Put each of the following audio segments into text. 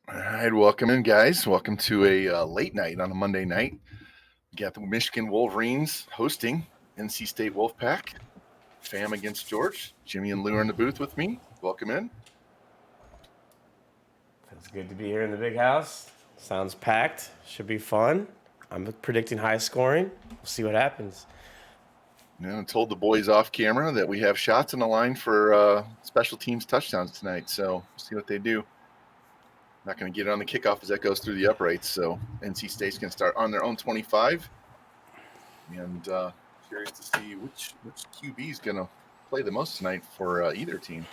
All right, welcome in, guys. Welcome to a late night on a Monday night. We got the Michigan Wolverines hosting NC State Wolfpack. Fam against George. Jimmy and Lou are in the booth with me. Welcome in. It's good to be here in the big house. Sounds packed. Should be fun. I'm predicting high scoring. We'll see what happens. I told the boys off camera that we have shots in the line for special teams touchdowns tonight, so we'll see what they do. Not going to get it on the kickoff as that goes through the uprights, so NC State's going to start on their own 25. And curious to see which QB is going to play the most tonight for either team.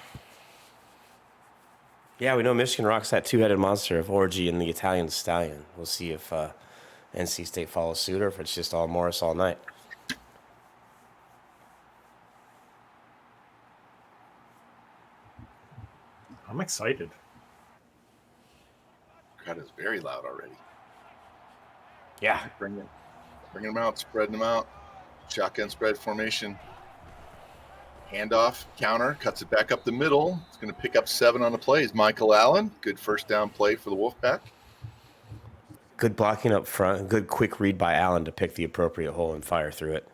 Yeah, we know Michigan rocks that two-headed monster of Orgy and the Italian Stallion. We'll see if NC State follows suit or if it's just all Morris all night. I'm excited. Crowd is very loud already. Yeah. Bringing them out, spreading them out. Shotgun spread formation. Handoff, counter, cuts it back up the middle. It's going to pick up 7 on the play. Is Michael Allen. Good first down play for the Wolfpack. Good blocking up front. Good quick read by Allen to pick the appropriate hole and fire through it.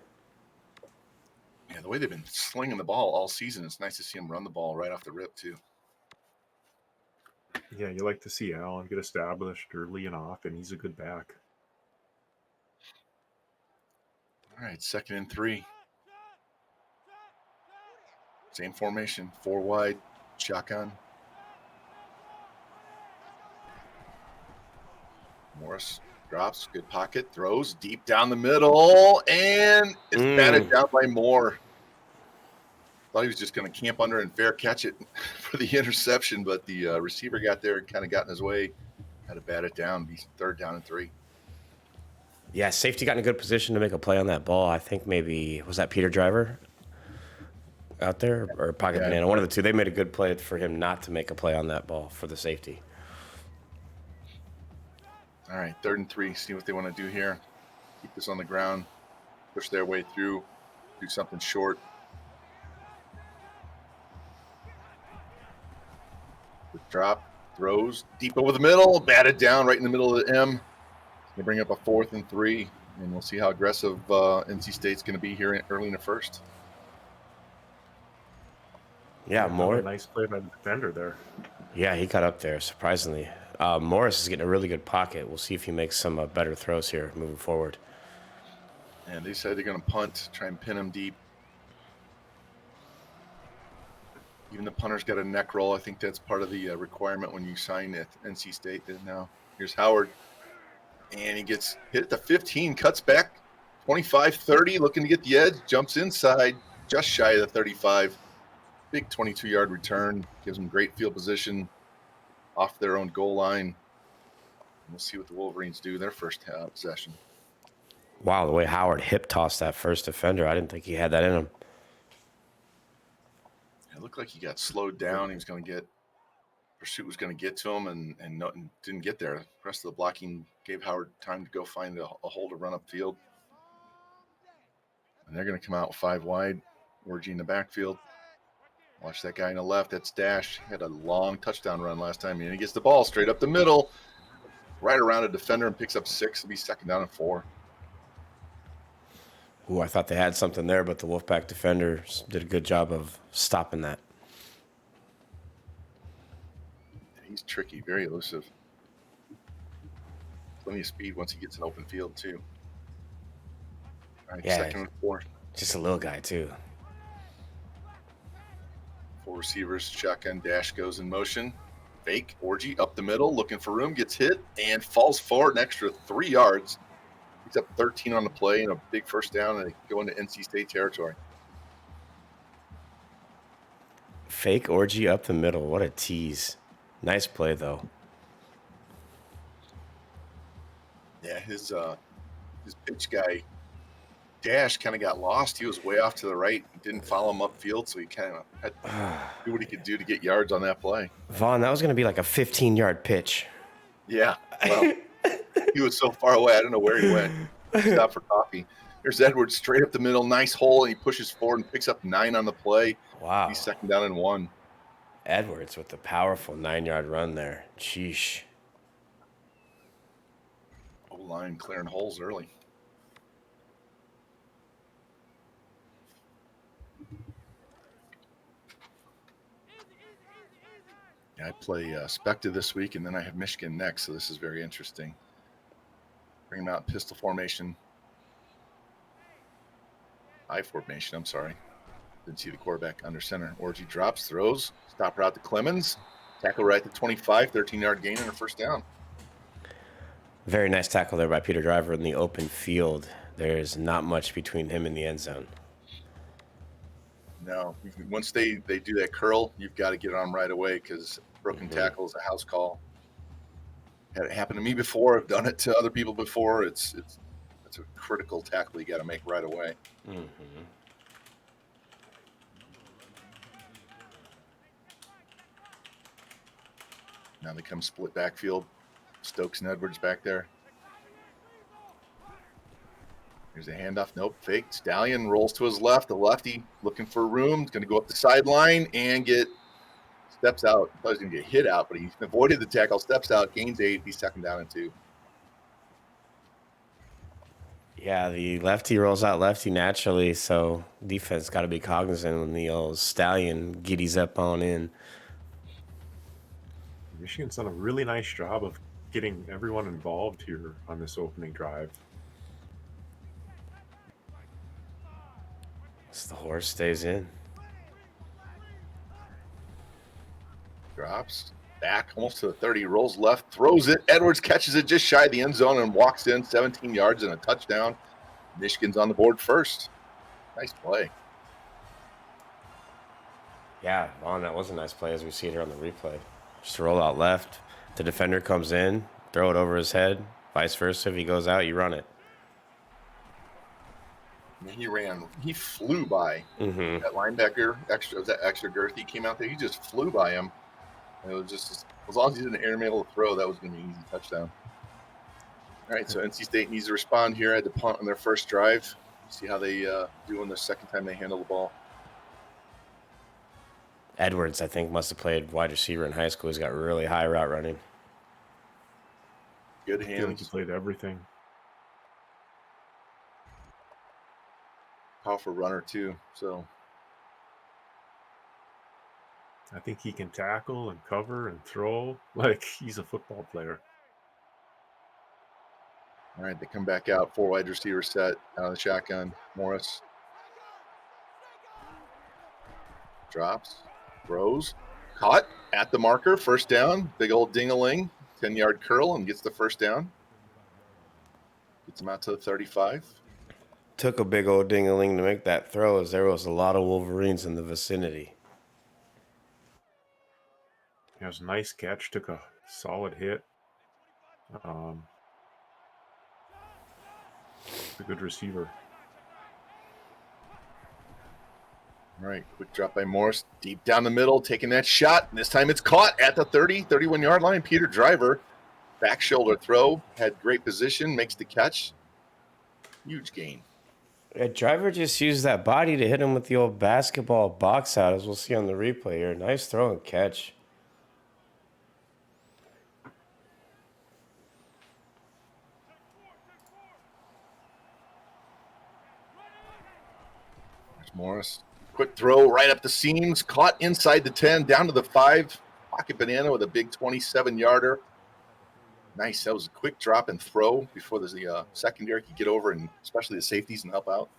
Yeah, the way they've been slinging the ball all season, it's nice to see him run the ball right off the rip, too. Yeah, you like to see Allen get established early and often. He's a good back. All right, 2nd and 3. Same formation, 4 wide, shotgun. Morris drops, good pocket, throws deep down the middle, and it's batted down by Moore. Thought he was just going to camp under and fair catch it for the interception, but the receiver got there and kind of got in his way. Had to bat it down, be 3rd down and 3. Yeah, safety got in a good position to make a play on that ball. I think maybe, was that Peter Driver out there or Pocket Banana? One of the two. They made a good play for him not to make a play on that ball for the safety. All right, 3rd and 3. See what they want to do here. Keep this on the ground, push their way through, do something short. Quick drop, throws deep over the middle, batted down right in the middle of the M. They bring up a 4th and 3, and we'll see how aggressive NC State's going to be here early in the first. Yeah, Moore. Nice play by the defender there. Yeah, he got up there, surprisingly. Morris is getting a really good pocket. We'll see if he makes some better throws here moving forward. And they said they're going to punt, try and pin him deep. Even the punter's got a neck roll. I think that's part of the requirement when you sign at NC State. Now, here's Howard. And he gets hit at the 15, cuts back 25-30, looking to get the edge, jumps inside, just shy of the 35. Big 22-yard return, gives them great field position off their own goal line. And we'll see what the Wolverines do their first possession. Wow, the way Howard hip tossed that first defender, I didn't think he had that in him. It looked like he got slowed down. He was going to get pursuit was going to get to him and didn't get there. The rest of the blocking gave Howard time to go find a hole to run upfield. And they're going to come out 5 wide. Orgy in the backfield. Watch that guy on the left. That's Dash. He had a long touchdown run last time. And he gets the ball straight up the middle, right around a defender and picks up 6. It'll be 2nd down and 4. Ooh, I thought they had something there, but the Wolfpack defenders did a good job of stopping that. He's tricky, very elusive. Plenty of speed once he gets an open field, too. All right, Yeah, 2nd and 4. Just a little guy, too. 4 receivers, shotgun, Dash goes in motion. Fake, Orgy up the middle, looking for room, gets hit, and falls forward an extra 3 yards. He's up 13 on the play and a big first down, and they go into NC State territory. Fake Orgy up the middle. What a tease. Nice play, though. Yeah, his pitch guy, Dash, kind of got lost. He was way off to the right. Didn't follow him upfield, so he kind of had to do what he could do to get yards on that play. Vaughn, that was going to be like a 15-yard pitch. Yeah, well, he was so far away. I don't know where he went. Stopped for coffee. There's Edwards straight up the middle. Nice hole, and he pushes forward and picks up 9 on the play. Wow. He's 2nd down and 1. Edwards with the powerful 9-yard run there. Sheesh. O-line clearing holes early. Yeah, I play Specta this week, and then I have Michigan next, so this is very interesting. Bring them out pistol formation. I formation, I'm sorry. Didn't see the quarterback under center. Orgy drops, throws, stopper out to Clemens. Tackle right at the 25, 13-yard gain and a first down. Very nice tackle there by Peter Driver in the open field. There's not much between him and the end zone. No, once they do that curl, you've got to get on right away because broken tackle is a house call. Had it happen to me before. I've done it to other people before. It's a critical tackle you got to make right away. Mm-hmm. Now they come split backfield. Stokes and Edwards back there. Here's a handoff. Nope, fake. Stallion rolls to his left. The lefty looking for room. He's going to go up the sideline and steps out. I thought he was going to get hit out, but he avoided the tackle, steps out, gains 8. He's second down and 2. Yeah, the lefty rolls out lefty naturally, so defense got to be cognizant when the old Stallion giddies up on in. Michigan's done a really nice job of getting everyone involved here on this opening drive. As the horse stays in. Drops back almost to the 30, rolls left, throws it. Edwards catches it just shy of the end zone and walks in 17 yards and a touchdown. Michigan's on the board first. Nice play. Yeah, Vaughn, that was a nice play as we see it here on the replay. Just roll out left. The defender comes in, throw it over his head. Vice versa, if he goes out, you run it. He flew by that linebacker. Extra girthy came out there. He just flew by him. And it was just, as long as he didn't airmail a throw, that was going to be an easy touchdown. All right, so NC State needs to respond here at the punt on their first drive. See how they do on the second time they handle the ball. Edwards, I think, must have played wide receiver in high school. He's got really high route running. Good I feel like hands. he played everything. Powerful runner, too. So I think he can tackle and cover and throw like he's a football player. all right, they come back out. 4 wide receiver set out of the shotgun. Morris drops, throws, caught at the marker. First down. Big old ding-a-ling. 10-yard curl and gets the first down. Gets him out to the 35. Took a big old ding-a-ling to make that throw as there was a lot of Wolverines in the vicinity. It was a nice catch. Took a solid hit. A good receiver. All right, quick drop by Morris. Deep down the middle, taking that shot. This time it's caught at the 30, 31-yard line. Peter Driver, back shoulder throw. Had great position, makes the catch. Huge gain. Yeah, Driver just used that body to hit him with the old basketball box out, as we'll see on the replay here. Nice throw and catch. There's Morris. Quick throw right up the seams. Caught inside the 10, down to the 5. Pocket banana with a big 27-yarder. Nice. That was a quick drop and throw before the secondary could get over, and especially the safeties and help out.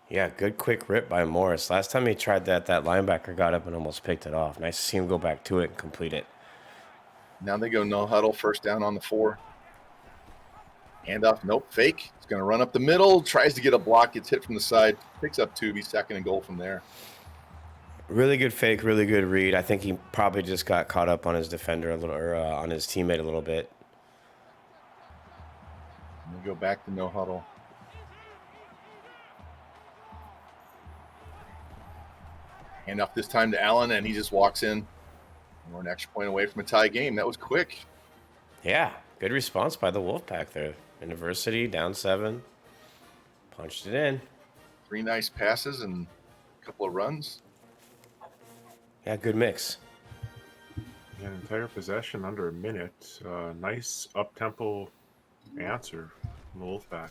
Yeah, good quick rip by Morris. Last time he tried that linebacker got up and almost picked it off. Nice to see him go back to it and complete it. Now they go no huddle, first down on the 4. Handoff, nope, fake. He's going to run up the middle, tries to get a block, gets hit from the side, picks up 2, be second and goal from there. Really good fake, really good read. I think he probably just got caught up on his defender a little, or on his teammate a little bit. We go back to no huddle. Handoff this time to Allen, and he just walks in. We're an extra point away from a tie game. That was quick. Yeah, good response by the Wolfpack there. University down 7. Punched it in. 3 nice passes and a couple of runs. Yeah, good mix. An entire possession under a minute. Nice up-tempo answer from the Wolfpack.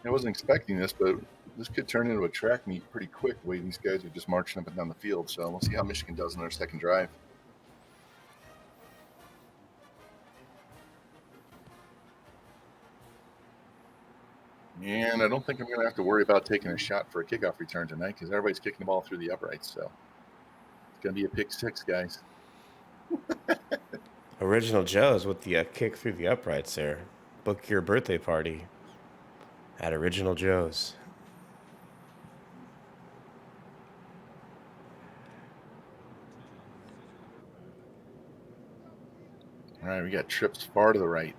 I wasn't expecting this, but this could turn into a track meet pretty quick the way these guys are just marching up and down the field. So we'll see how Michigan does in their second drive. And I don't think I'm going to have to worry about taking a shot for a kickoff return tonight because everybody's kicking the ball through the uprights. So it's going to be a pick six, guys. Original Joe's with the kick through the uprights there. Book your birthday party at Original Joe's. All right, we got trips far to the right.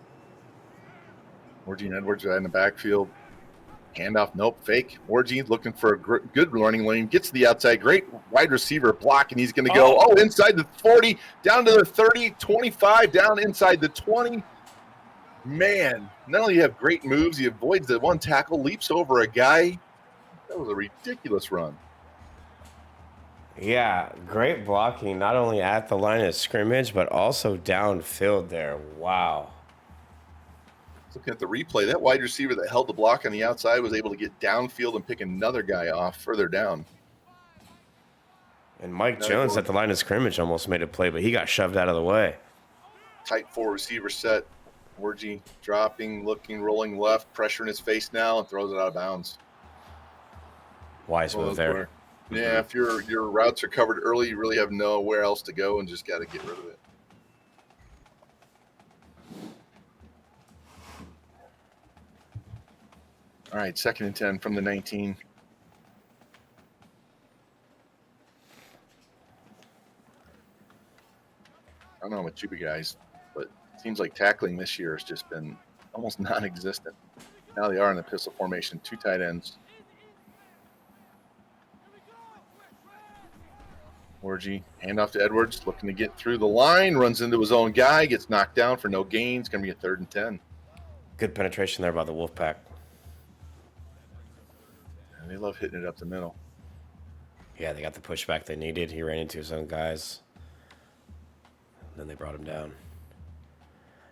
Orgy Edwards in the backfield. Handoff, nope, fake. Orgy looking for a good running lane. Gets to the outside. Great wide receiver block, and he's going to go, inside the 40, down to the 30, 25, down inside the 20. Man, not only do you have great moves, he avoids the one tackle, leaps over a guy. That was a ridiculous run. Yeah, great blocking, not only at the line of scrimmage, but also downfield there. Wow. Looking at the replay, that wide receiver that held the block on the outside was able to get downfield and pick another guy off further down. And Mike Jones at the line of scrimmage almost made a play, but he got shoved out of the way. Tight four receiver set. Orgy dropping, looking, rolling left, pressure in his face now, and throws it out of bounds. Wise move there. Yeah, if your routes are covered early, you really have nowhere else to go and just got to get rid of it. All right, 2nd and 10 from the 19. I don't know about you guys, but it seems like tackling this year has just been almost non-existent. Now they are in the pistol formation, 2 tight ends. Orgy, handoff to Edwards, looking to get through the line, runs into his own guy, gets knocked down for no gain. It's going to be a 3rd and 10. Good penetration there by the Wolfpack. And they love hitting it up the middle. Yeah, they got the pushback they needed. He ran into his own guys. Then they brought him down.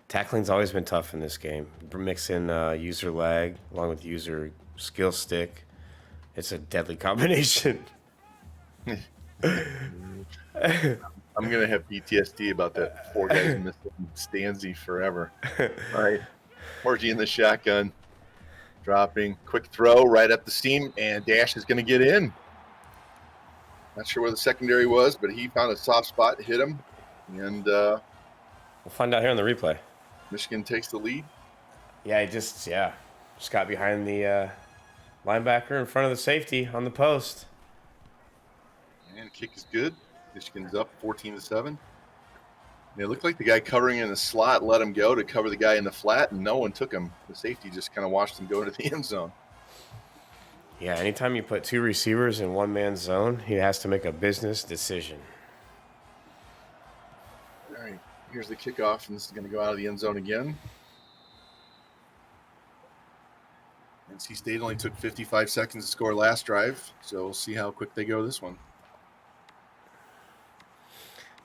Tackling's always been tough in this game. Mix in user lag along with user skill stick. It's a deadly combination. I'm going to have PTSD about that 4 guys missing Stanzi forever. All right. Orgy in the shotgun. Dropping. Quick throw right up the seam, and Dash is going to get in. Not sure where the secondary was, but he found a soft spot, hit him, and we'll find out here on the replay. Michigan takes the lead. Yeah, he just got behind the linebacker in front of the safety on the post. And kick is good. Michigan's up 14-7. It looked like the guy covering in the slot let him go to cover the guy in the flat, and no one took him. The safety just kind of watched him go into the end zone. Yeah, anytime you put 2 receivers in one man's zone, he has to make a business decision. All right, here's the kickoff, and this is going to go out of the end zone again. NC State only took 55 seconds to score last drive, so we'll see how quick they go this one.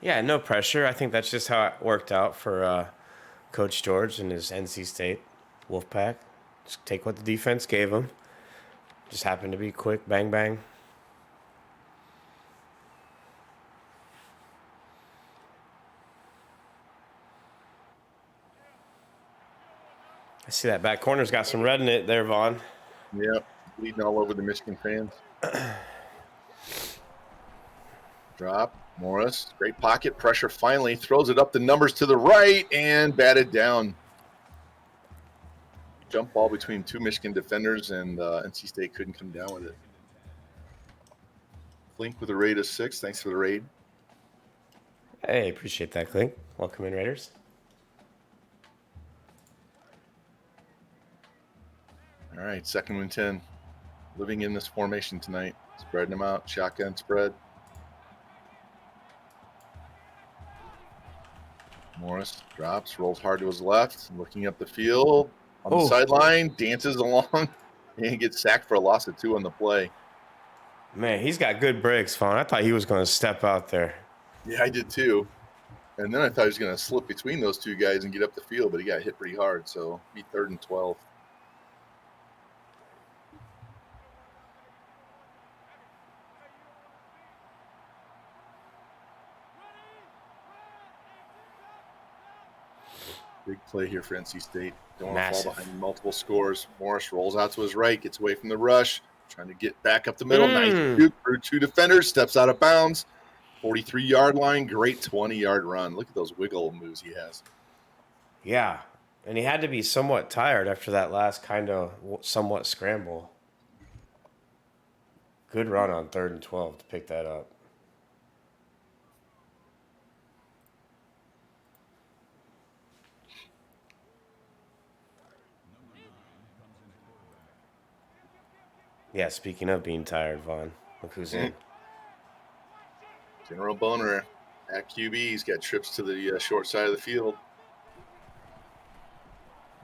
Yeah, no pressure. I think that's just how it worked out for Coach George and his NC State Wolfpack. Just take what the defense gave him. Just happened to be quick, bang, bang. I see that back corner's got some red in it there, Vaughn. Yep, bleeding all over the Michigan fans. Drop. Morris, great pocket pressure, finally throws it up the numbers to the right and batted down. Jump ball between 2 Michigan defenders, and NC State couldn't come down with it. Flink with a raid of 6. Thanks for the raid. Hey, appreciate that, Clink. Welcome in, Raiders. All right, 2nd and 10. Living in this formation tonight. Spreading them out, shotgun spread. Morris drops, rolls hard to his left, looking up the field on the sideline, dances along, and gets sacked for a loss of 2 on the play. Man, he's got good breaks, Vaughn. I thought he was going to step out there. Yeah, I did too. And then I thought he was going to slip between those two guys and get up the field, but he got hit pretty hard. So be 3rd and 12. Big play here for NC State. Don't want to fall behind multiple scores. Morris rolls out to his right, gets away from the rush, trying to get back up the middle. Nice shoot through 2 defenders, steps out of bounds. 43-yard line, great 20-yard run. Look at those wiggle moves he has. Yeah, and he had to be somewhat tired after that last kind of somewhat scramble. Good run on 3rd and 12 to pick that up. Yeah, speaking of being tired, Vaughn, look who's in. General Boner at QB. He's got trips to the short side of the field.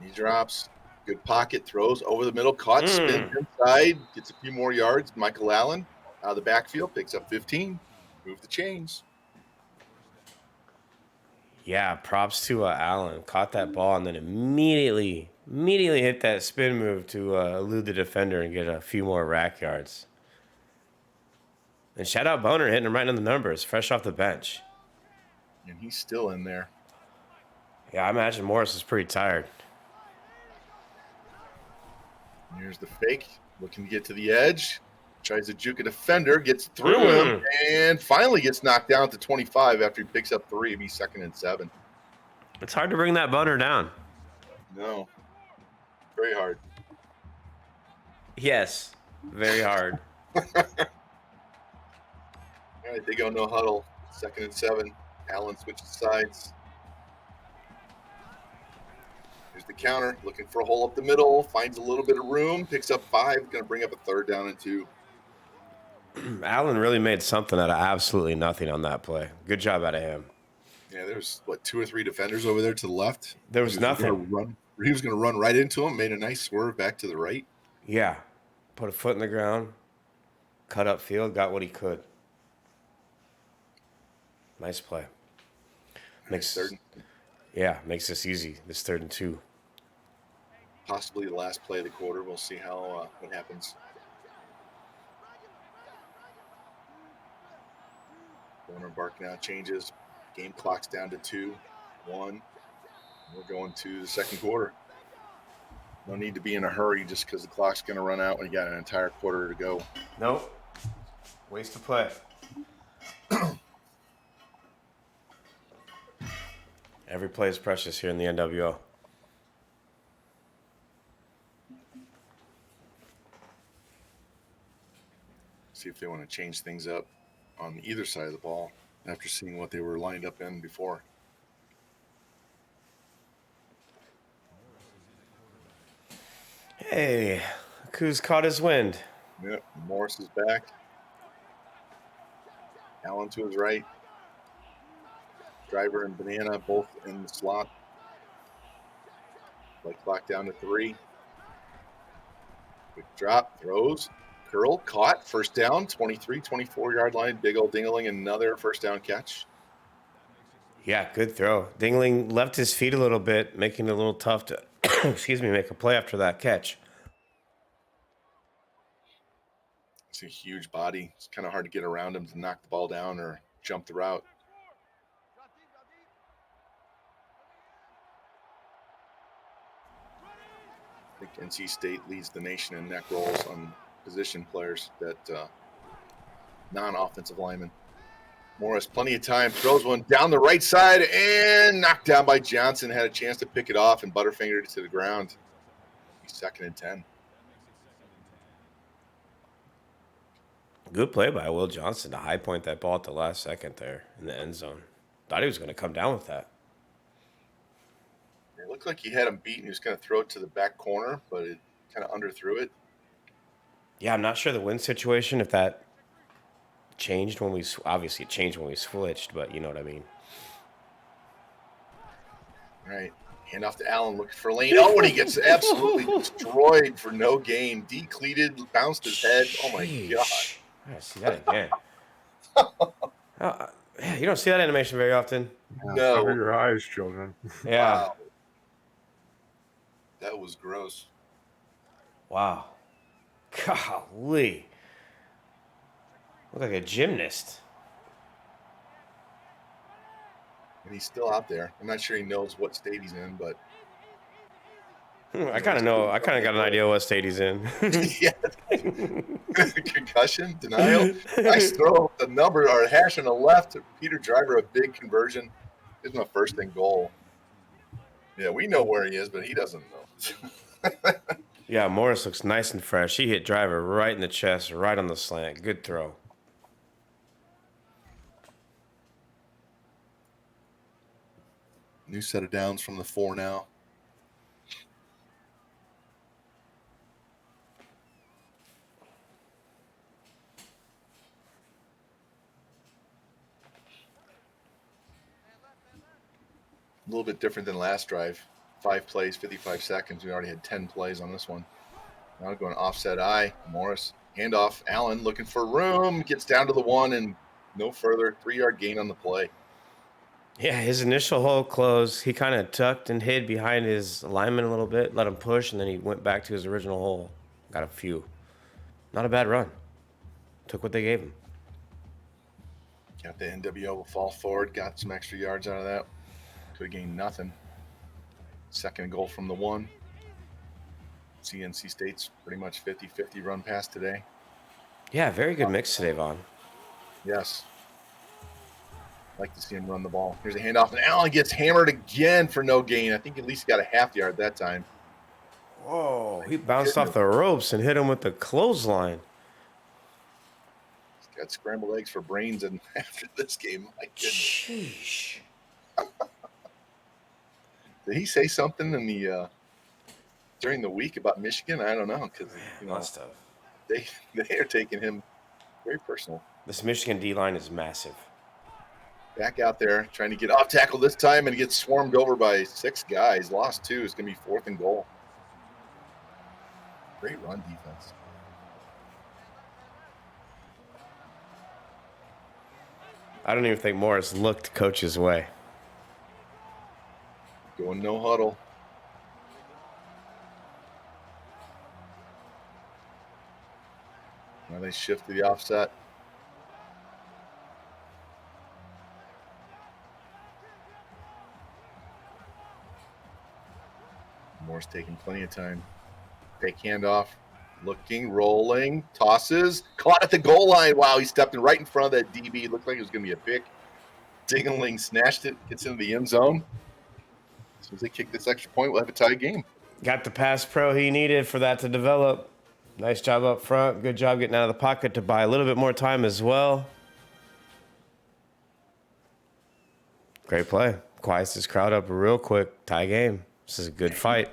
He drops. Good pocket, throws over the middle, caught, spins inside, gets a few more yards. Michael Allen out of the backfield, picks up 15. Move the chains. Yeah, props to Allen. Caught that ball and then immediately hit that spin move to elude the defender and get a few more rack yards. And shout out Boner hitting him right on the numbers, fresh off the bench. And he's still in there. Yeah, I imagine Morris is pretty tired. Here's the fake, looking to get to the edge. Tries to juke a defender, gets through him, and finally gets knocked down to 25 after he picks up 3. It'd be 2nd and 7. It's hard to bring that Boner down. No. Very hard. Yes, very hard. All right, they go no huddle. 2nd and 7. Allen switches sides. Here's the counter, looking for a hole up the middle, finds a little bit of room, picks up 5, going to bring up a 3rd down and 2. Allen really made something out of absolutely nothing on that play. Good job out of him. Yeah, there's, 2 or 3 defenders over there to the left. There was nothing. He was going to run right into him, made a nice swerve back to the right. Yeah, put a foot in the ground, cut up field, got what he could. Nice play. Makes this easy. This 3rd and 2. Possibly the last play of the quarter. We'll see how what happens. Boner Bark now changes. Game clock's down to 2, 1. We're going to the 2nd quarter. No need to be in a hurry just because the clock's going to run out when you got an entire quarter to go. Nope. Waste of play. Every play is precious here in the NWO. See if they want to change things up on either side of the ball after seeing what they were lined up in before. Hey, look who's caught his wind. Yep, Morris is back. Allen to his right. Driver and Banana both in the slot. Play clock down to 3. Quick drop, throws, curl, caught, 1st down, 23, 24-yard line. Big old Dingling, another 1st down catch. Yeah, good throw. Dingling left his feet a little bit, making it a little tough to, make a play after that catch. It's a huge body. It's kind of hard to get around him to knock the ball down or jump the route. I think NC State leads the nation in neck rolls on position players, that non-offensive lineman. Morris, plenty of time, throws one down the right side and knocked down by Johnson. Had a chance to pick it off and butterfingered it to the ground. He's 2nd and 10. Good play by Will Johnson to high point that ball at the last second there in the end zone. Thought he was going to come down with that. It looked like he had him beat and he was going to throw it to the back corner, but it kind of underthrew it. Yeah, I'm not sure the wind situation, if that changed when we, obviously it changed when we switched, but you know what I mean. All right. Hand off to Allen, looking for lane. Oh, and he gets absolutely destroyed for no gain. Decleated, bounced his head. Oh, my God. I gotta see that again. You don't see that animation very often. No. Cover your eyes, children. Yeah. Wow. That was gross. Wow. Golly. Look like a gymnast. And he's still out there. I'm not sure he knows what state he's in, but I kind of know. I kind of got an idea what state he's in. yeah. Concussion, denial. Nice throw. The number or hash on the left. Peter Driver, a big conversion. Gives him a first and goal. Yeah, we know where he is, but he doesn't know. Yeah, Morris looks nice and fresh. He hit Driver right in the chest, right on the slant. Good throw. New set of downs from the 4 now. A little bit different than last drive. 5 plays, 55 seconds. We already had 10 plays on this one. Now going offset I. Morris, handoff. Allen looking for room. Gets down to the 1 and no further. 3-yard gain on the play. Yeah, his initial hole close, he kind of tucked and hid behind his lineman a little bit, let him push, and then he went back to his original hole. Got a few. Not a bad run. Took what they gave him. Got the NWO will fall forward. Got some extra yards out of that. Could have gained nothing. Second goal from the 1. NC State's pretty much 50-50 run pass today. Yeah, very good mix today, Vaughn. Yes. Like to see him run the ball. Here's a handoff, and Allen gets hammered again for no gain. I think at least he got a half yard that time. Whoa, he bounced off the ropes and hit him with the clothesline. He's got scrambled eggs for brains and after this game. My goodness. Sheesh. Did he say something in the during the week about Michigan? I don't know, because Must have. they are taking him very personal. This Michigan D-line is massive. Back out there, trying to get off tackle this time, and he gets swarmed over by 6 guys. Lost 2. It's going to be 4th and goal. Great run defense. I don't even think Morris looked coach's way. Going no huddle. Now they shift to the offset. Moore's taking plenty of time. Fake handoff. Looking, rolling, tosses. Caught at the goal line. Wow, he stepped in right in front of that DB. Looked like it was going to be a pick. Dingling snatched it. Gets into the end zone. As soon as they kick this extra point, we'll have a tie game. Got the pass pro he needed for that to develop. Nice job up front. Good job getting out of the pocket to buy a little bit more time as well. Great play. Quiets this crowd up real quick. Tie game. This is a good fight.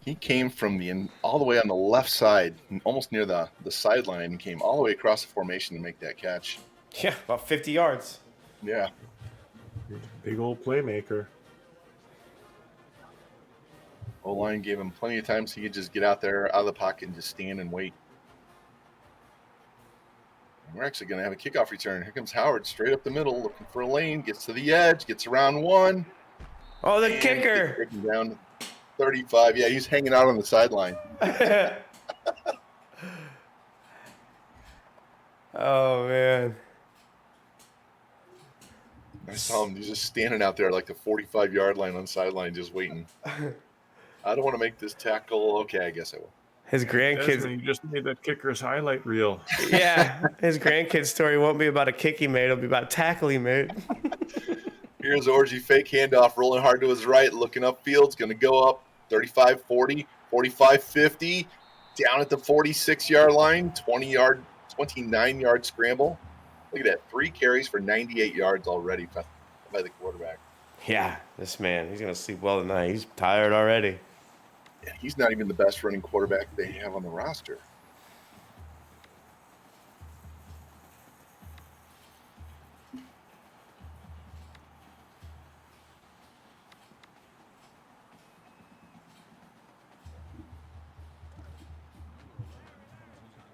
He came from all the way on the left side, almost near the sideline, and came all the way across the formation to make that catch. Yeah, about 50 yards. Yeah. Big old playmaker. O-line gave him plenty of time so he could just get out there, out of the pocket, and just stand and wait. We're actually going to have a kickoff return. Here comes Howard, straight up the middle, looking for a lane, gets to the edge, gets around 1. Oh, the kicker. Breaking down 35. Yeah, he's hanging out on the sideline. Oh, man. I saw him. He's just standing out there like the 45-yard line on the sideline just waiting. I don't want to make this tackle. Okay, I guess I will. His grandkids. You just made that kicker's highlight reel. Yeah, his grandkid's story won't be about a kick he made. It'll be about a tackle he made. Here's Orgy, fake handoff, rolling hard to his right, looking upfield. It's going to go up 35-40, 45-50, down at the 46-yard line, 29-yard scramble. Look at that, 3 carries for 98 yards already by the quarterback. Yeah, this man, he's going to sleep well tonight. He's tired already. Yeah, he's not even the best running quarterback they have on the roster.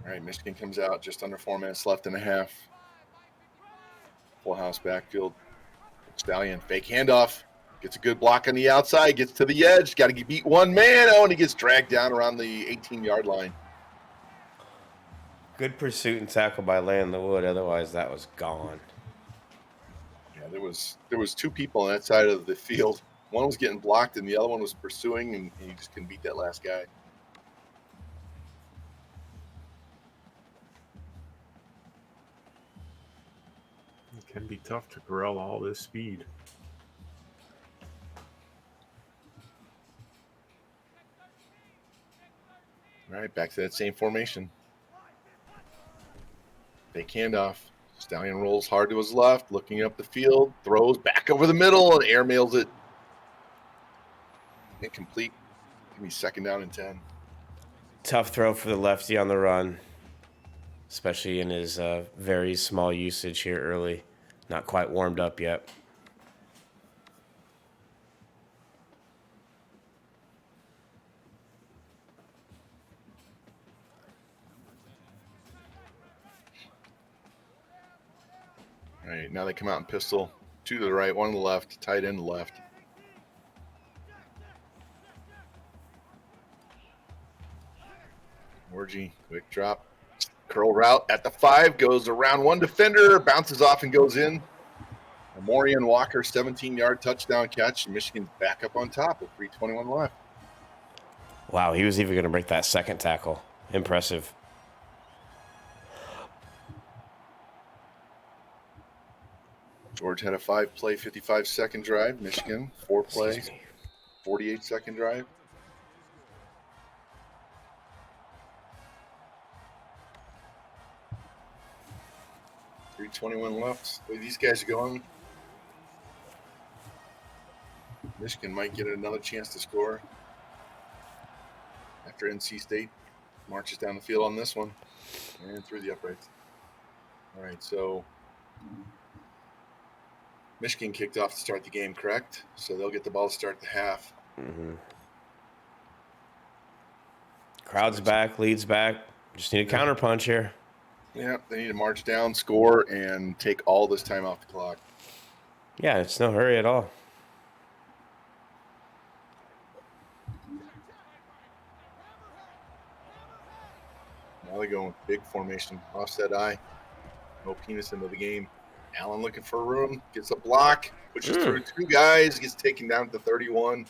All right, Michigan comes out just under 4 minutes left and a half. Full house backfield. Stallion fake handoff. Gets a good block on the outside. Gets to the edge. Got to beat one man. Oh, and he gets dragged down around the 18-yard line. Good pursuit and tackle by Land the Wood. Otherwise, that was gone. Yeah, there was two people on that side of the field. One was getting blocked, and the other one was pursuing, and he just couldn't beat that last guy. It can be tough to corral all this speed. All right, back to that same formation. Fake handoff. Stallion rolls hard to his left, looking up the field, throws back over the middle, and airmails it. Incomplete. Give me 2nd down and 10. Tough throw for the lefty on the run, especially in his very small usage here early. Not quite warmed up yet. All right, now they come out in pistol. 2 to the right, 1 to the left, tight end to left. Orgy, quick drop. Curl route at the 5, goes around one defender, bounces off and goes in. Amorian Walker, 17-yard touchdown catch. Michigan's back up on top with 3:21 left. Wow, he was even going to break that second tackle. Impressive. George had a 5-play, 55-second drive. Michigan, 4-play, Excuse me. 48-second drive. .21 left. The way these guys are going, Michigan might get another chance to score after NC State marches down the field on this one and through the uprights. All right, so Michigan kicked off to start the game, correct? So they'll get the ball to start the half. Mm-hmm. Crowd's back, leads back. Just need a counter punch here. Yeah, they need to march down, score, and take all this time off the clock. Yeah, it's no hurry at all. Now they go with big formation, offset eye, no penis into the game. Allen looking for room, gets a block, pushes through 2 guys, gets taken down to 31,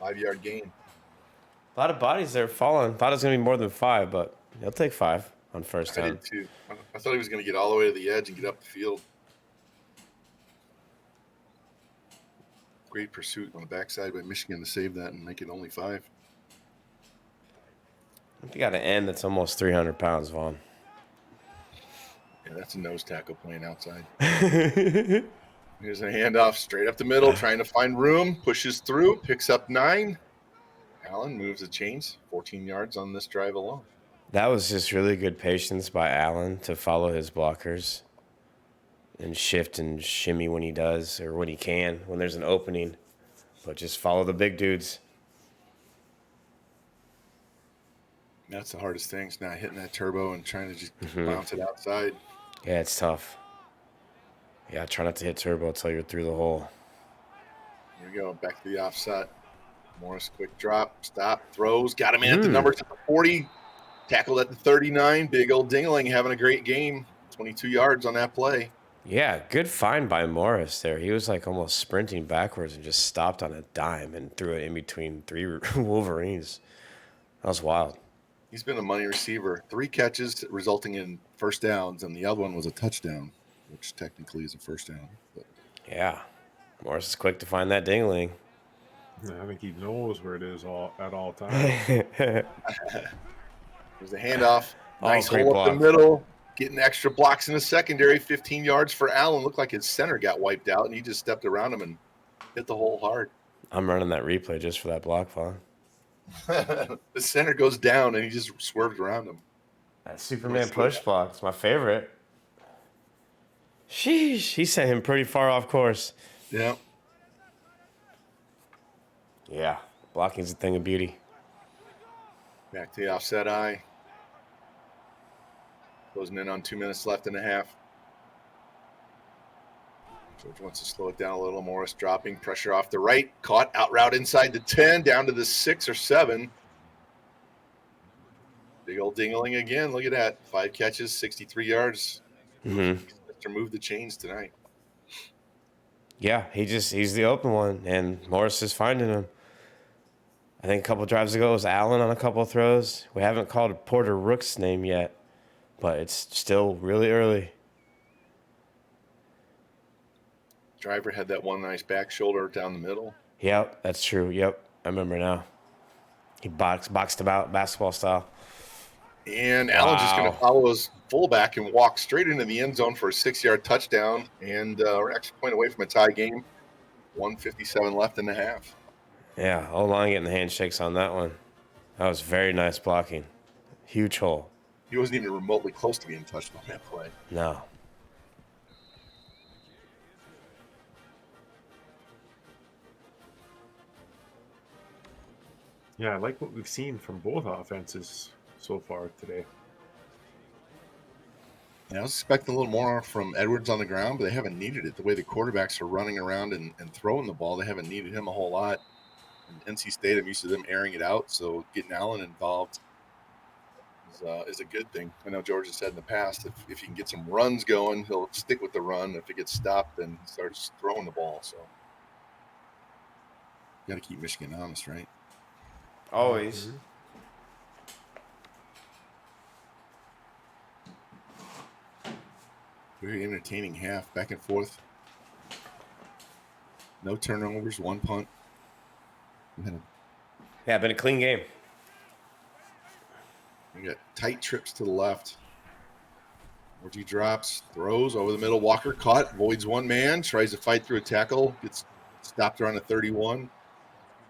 5-yard gain. A lot of bodies there falling. Thought it was going to be more than 5, but he'll take 5 on first I down. did too. I thought he was going to get all the way to the edge and get up the field. Great pursuit on the backside by Michigan to save that and make it only 5. They got an end that's almost 300 pounds, Vaughn. Yeah, that's a nose tackle playing outside. Here's a handoff straight up the middle, trying to find room, pushes through, picks up 9. Allen moves the chains, 14 yards on this drive alone. That was just really good patience by Allen to follow his blockers and shift and shimmy when he does or when he can, when there's an opening. But just follow the big dudes. That's the hardest thing. It's not hitting that turbo and trying to just bounce it outside. Yeah, it's tough. Yeah, try not to hit turbo until you're through the hole. Here we go. Back to the offset. Morris, quick drop, stop, throws. Got him in at the number 40. Tackled at the 39. Big old Dingling having a great game. 22 yards on that play. Yeah, good find by Morris there. He was like almost sprinting backwards and just stopped on a dime and threw it in between 3 Wolverines. That was wild. He's been a money receiver. 3 catches resulting in first downs, and the other one was a touchdown, which technically is a first down. But Yeah, Morris is quick to find that dingling. I think he knows where it is at all times. there's a handoff. Nice great hole up block. the middle. Getting extra blocks in the secondary. 15 yards for Allen. Looked like his center got wiped out, and he just stepped around him and hit the hole hard. I'm running that replay just for that block, Vaughn. The center goes down, and he just swerved around him. That Superman push block's my favorite. Sheesh, he sent him pretty far off course. Yeah. Yeah, blocking's a thing of beauty. Back to the offset eye. Closing in on 2 minutes left and a half. George wants to slow it down a little. Morris dropping pressure off the right. Caught out route inside the 10, down to the 6 or 7. Big old dingling again. Look at that. 5 catches, 63 yards. Mm-hmm. To move the chains tonight. Yeah, he's the open one, and Morris is finding him. I think a couple drives ago it was Allen on a couple of throws. We haven't called Porter Rook's name yet, but it's still really early. Driver had that one nice back shoulder down the middle. Yep, that's true. Yep, I remember now. He boxed about basketball style. And Allen's just going to follow his fullback and walk straight into the end zone for a 6-yard touchdown. And we're actually a point away from a tie game. 1:57 left in the half. Yeah, O-line getting the handshakes on that one. That was very nice blocking. Huge hole. He wasn't even remotely close to being touched on that play. No. Yeah, I like what we've seen from both offenses so far today. Yeah, I was expecting a little more from Edwards on the ground, but they haven't needed it. The way the quarterbacks are running around and throwing the ball, they haven't needed him a whole lot. And NC State, I'm used to them airing it out, so getting Allen involved is a good thing. I know George has said in the past, if he can get some runs going, he'll stick with the run. If it gets stopped, then he starts throwing the ball. So you got to keep Michigan honest, right? Always. Mm-hmm. Very entertaining half, back and forth. No turnovers, 1 punt. Yeah, been a clean game. We got tight trips to the left. Orgy drops, throws over the middle. Walker caught, avoids one man, tries to fight through a tackle, gets stopped around the 31.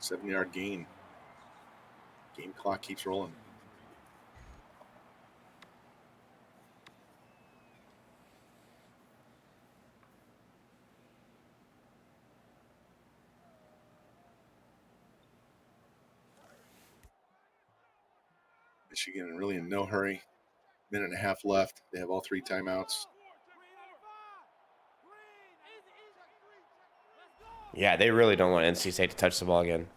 7-yard gain. Game clock keeps rolling. Michigan really in no hurry. Minute and a half left. They have all 3 timeouts. Yeah, they really don't want NC State to touch the ball again.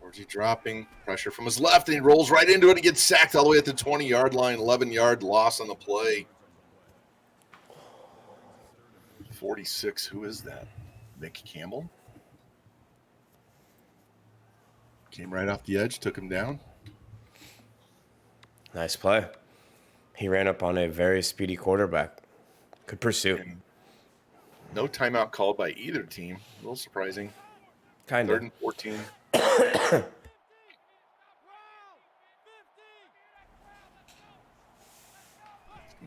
Orgy dropping, pressure from his left, and he rolls right into it and gets sacked all the way at the 20-yard line. 11-yard loss on the play. 46, who is that? Nick Campbell? Came right off the edge, took him down. Nice play. He ran up on a very speedy quarterback. Good pursuit. And no timeout called by either team. A little surprising. Kind of. 3rd and 14.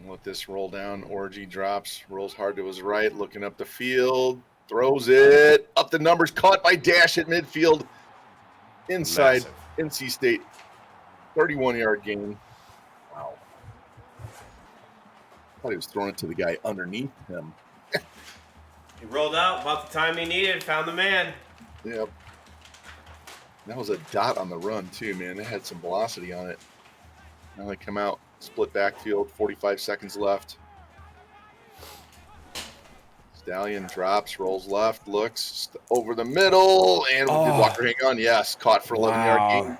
Let this roll down. Orgy drops, rolls hard to his right, looking up the field, throws it up the numbers, caught by Dash at midfield, inside Massive. NC State, 31-yard gain. Wow. I thought he was throwing it to the guy underneath him. He rolled out about the time he needed, found the man. Yep. That was a dot on the run, too, man. It had some velocity on it. Now they come out, split backfield, 45 seconds left. Stallion drops, rolls left, looks over the middle, and did Walker hang on? Yes, caught for 11-yard gain.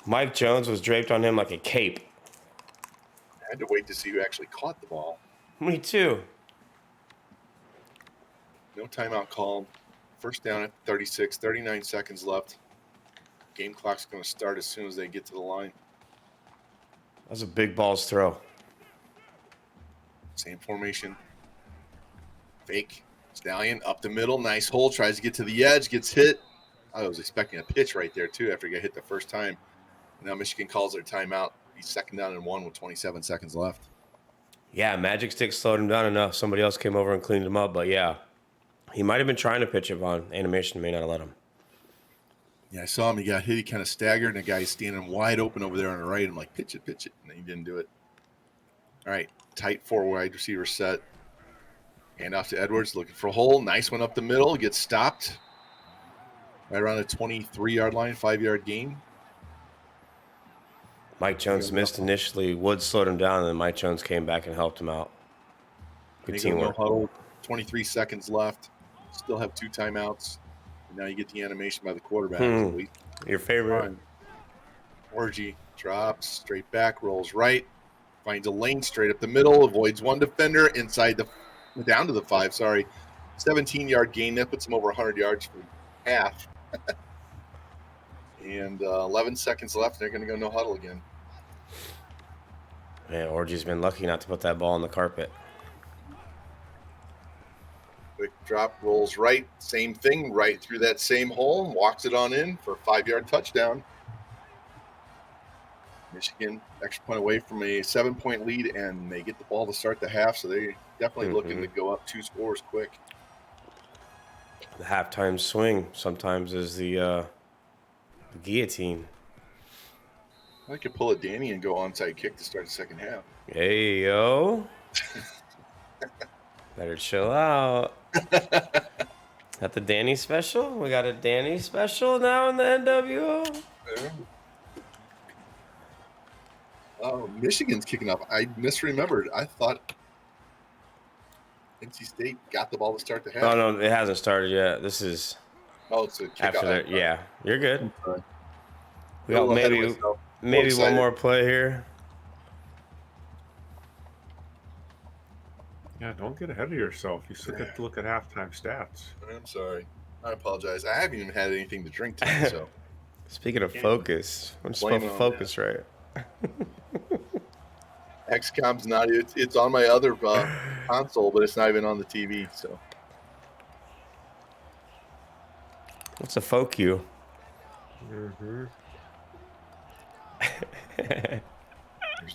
Mike Jones was draped on him like a cape. I had to wait to see who actually caught the ball. Me too. No timeout called. First down at 36, 39 seconds left. Game clock's going to start as soon as they get to the line. That was a big balls throw. Same formation. Fake. Stallion up the middle. Nice hole. Tries to get to the edge. Gets hit. I was expecting a pitch right there, too, after he got hit the first time. Now Michigan calls their timeout. He's 2nd down and 1 with 27 seconds left. Yeah, Magic Stick slowed him down enough. Somebody else came over and cleaned him up, but yeah. He might have been trying to pitch it, on animation may not have let him. Yeah, I saw him. He got hit. He kind of staggered, and a guy's standing wide open over there on the right. I'm like, pitch it. And he didn't do it. All right, tight 4 wide receiver set. Hand off to Edwards, looking for a hole. Nice one up the middle. Gets stopped. Right around the 23-yard line, 5-yard gain. Mike Jones missed initially. Woods slowed him down, and then Mike Jones came back and helped him out. Good teamwork. No huddle. 23 seconds left. Still have 2 timeouts. And now you get the animation by the quarterback. Your favorite. Orgy drops straight back, rolls right, finds a lane straight up the middle, avoids one defender inside down to the 5. 17-yard gain. That puts him over 100 yards for half. And 11 seconds left. They're going to go no huddle again. Man, Orgy's been lucky not to put that ball on the carpet. Quick drop, rolls right. Same thing, right through that same hole. Walks it on in for a 5-yard touchdown. Michigan extra point away from a 7-point lead, and they get the ball to start the half, so they're definitely looking to go up 2 scores quick. The halftime swing sometimes is the guillotine. I could pull a Danny and go onside kick to start the second half. Hey, yo. Better chill out. Got the Danny special? We got a Danny special now in the NWO? Yeah. Oh, Michigan's kicking off. I misremembered. I thought NC State got the ball to start the half. Oh, no, it hasn't started yet. This is... Oh, it's a kickoff. After that, yeah. You're good. We got maybe Well, one more play here. Yeah, don't get ahead of yourself. You still get to look at halftime stats. I'm sorry. I apologize. I haven't even had anything to drink tonight, so. Speaking of focus, I'm supposed to focus right. XCOM's not. It's on my other console, but it's not even on the TV. So. What's a folk you? There's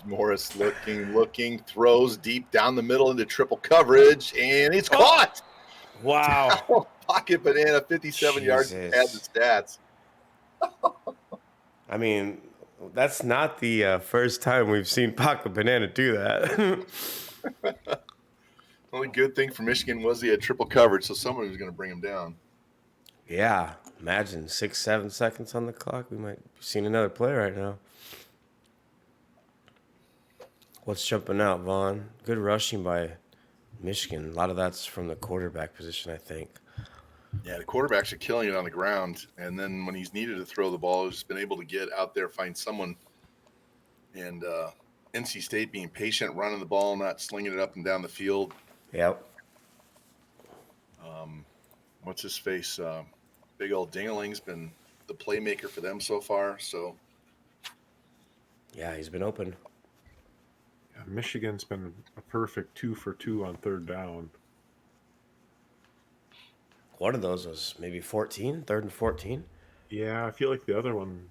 Morris looking, throws deep down the middle into triple coverage, and it's caught. Wow. Pocket banana, 57 yards, add the stats. I mean, that's not the first time we've seen Pocket Banana do that. Only good thing for Michigan was he had triple coverage, so someone was going to bring him down. Yeah, imagine 6-7 seconds on the clock. We might be seeing another play right now. What's jumping out, Vaughn? Good rushing by Michigan. A lot of that's from the quarterback position, I think. Yeah, the quarterbacks are killing it on the ground, and then when he's needed to throw the ball, he's been able to get out there, find someone. And NC State being patient, running the ball, not slinging it up and down the field. Yep. What's his face? Big old Dingling's been the playmaker for them so far. So. Yeah, he's been open. Yeah, Michigan's been a perfect 2 for 2 on third down. One of those was maybe 14, 3rd and 14. Yeah, I feel like the other one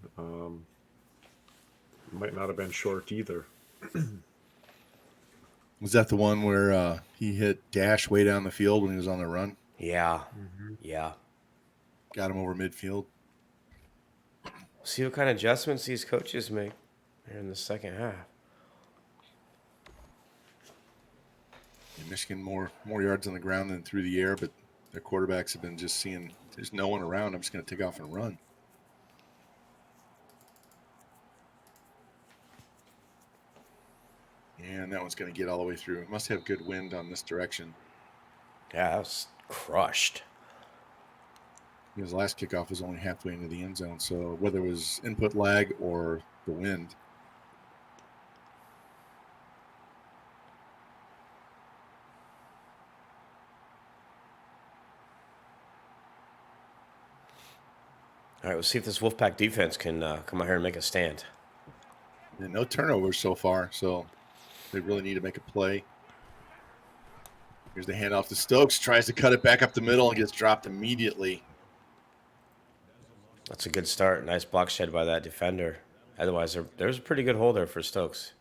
might not have been short either. Was that the one where he hit Dash way down the field when he was on the run? Yeah. Yeah. Got him over midfield. See what kind of adjustments these coaches make here in the second half. And Michigan more yards on the ground than through the air, but their quarterbacks have been just seeing there's no one around. I'm just going to take off and run. And that one's going to get all the way through. It must have good wind on this direction. Yeah, that was crushed. His last kickoff was only halfway into the end zone, so whether it was input lag or the wind. All right, we'll see if this Wolfpack defense can come out here and make a stand. And no turnovers so far, so they really need to make a play. Here's the handoff to Stokes. Tries to cut it back up the middle and gets dropped immediately. That's a good start. Nice block shed by that defender. Otherwise, there's a pretty good hole there for Stokes.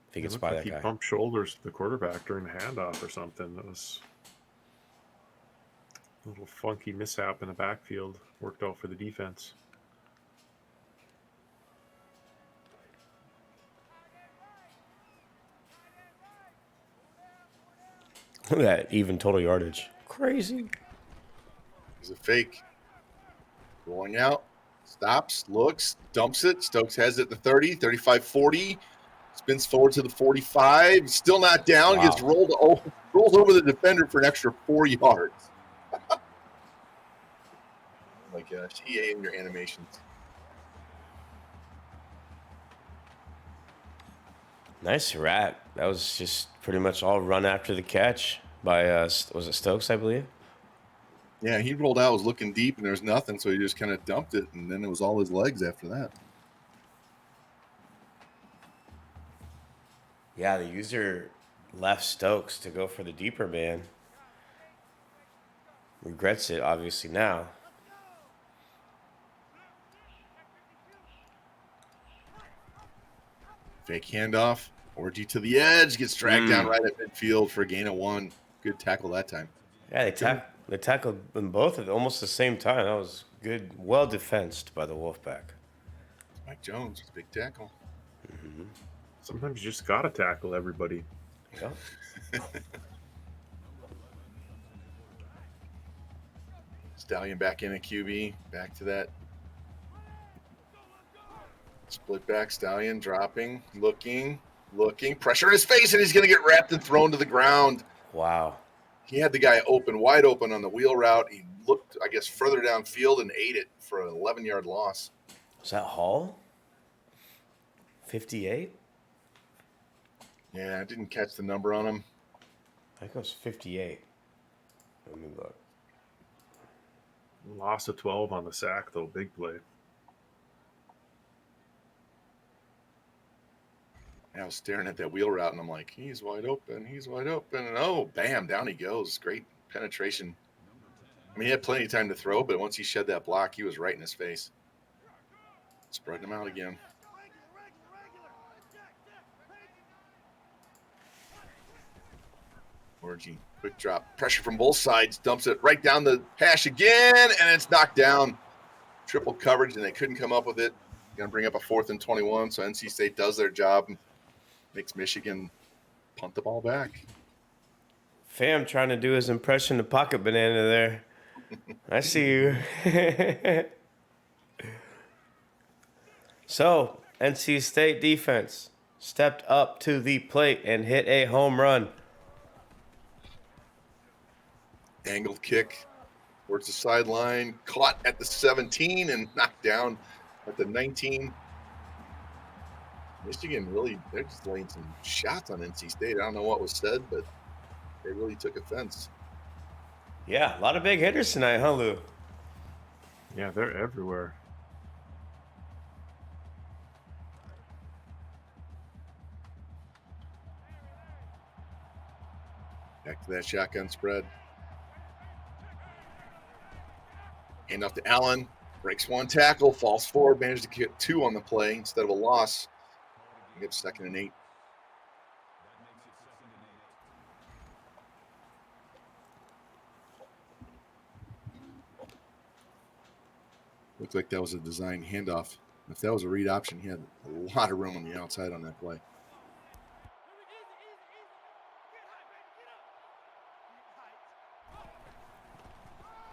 If he gets by that guy. He bumped shoulders to the quarterback during the handoff or something. That was a little funky mishap in the backfield. Worked out for the defense. Look at that even total yardage. Crazy. He's a fake. Rolling out. Stops. Looks. Dumps it. Stokes has it at the 30. 35-40. Spins forward to the 45. Still not down. Wow. Gets rolled. Oh, rolls over the defender for an extra 4 yards. Oh my gosh, EA and your animations. Nice rat. That was just pretty much all run after the catch by, was it Stokes, I believe? Yeah, he rolled out, was looking deep, and there's nothing, so he just kind of dumped it, and then it was all his legs after that. Yeah, the user left Stokes to go for the deeper man. Regrets it, obviously, now. Fake handoff. Orgy to the edge. Gets dragged down right at midfield for a gain of 1. Good tackle that time. Yeah, they tackled them both at almost the same time. That was good, well defensed by the Wolfpack. Mike Jones, big tackle. Sometimes you just gotta tackle everybody. Yeah. Stallion back in at QB. Back to that. Split back. Stallion dropping. Looking. Pressure in his face, and he's going to get wrapped and thrown to the ground. Wow. He had the guy wide open on the wheel route. He looked, I guess, further downfield and ate it for an 11-yard loss. Was that Hall? 58? Yeah, I didn't catch the number on him. I think it was 58. Let me look. Loss of 12 on the sack, though. Big play. I was staring at that wheel route, and I'm like, he's wide open. And oh, bam, down he goes. Great penetration. I mean, he had plenty of time to throw, but once he shed that block, he was right in his face. Spreading him out again. Orgy, quick drop. Pressure from both sides. Dumps it right down the hash again, and it's knocked down. Triple coverage, and they couldn't come up with it. Going to bring up a 4th and 21, so NC State does their job. Makes Michigan punt the ball back. Fam trying to do his impression of Pocket Banana there. I see you. So, NC State defense stepped up to the plate and hit a home run. Angled kick towards the sideline, caught at the 17 and knocked down at the 19. Michigan really, they're just laying some shots on NC State. I don't know what was said, but they really took offense. Yeah, a lot of big hitters tonight, huh, Lou? Yeah, they're everywhere. Back to that shotgun spread. Hand off to Allen. Breaks 1 tackle, falls forward, managed to get 2 on the play instead of a loss. He gets 2nd and 8. Looked like that was a design handoff. If that was a read option, he had a lot of room on the outside on that play.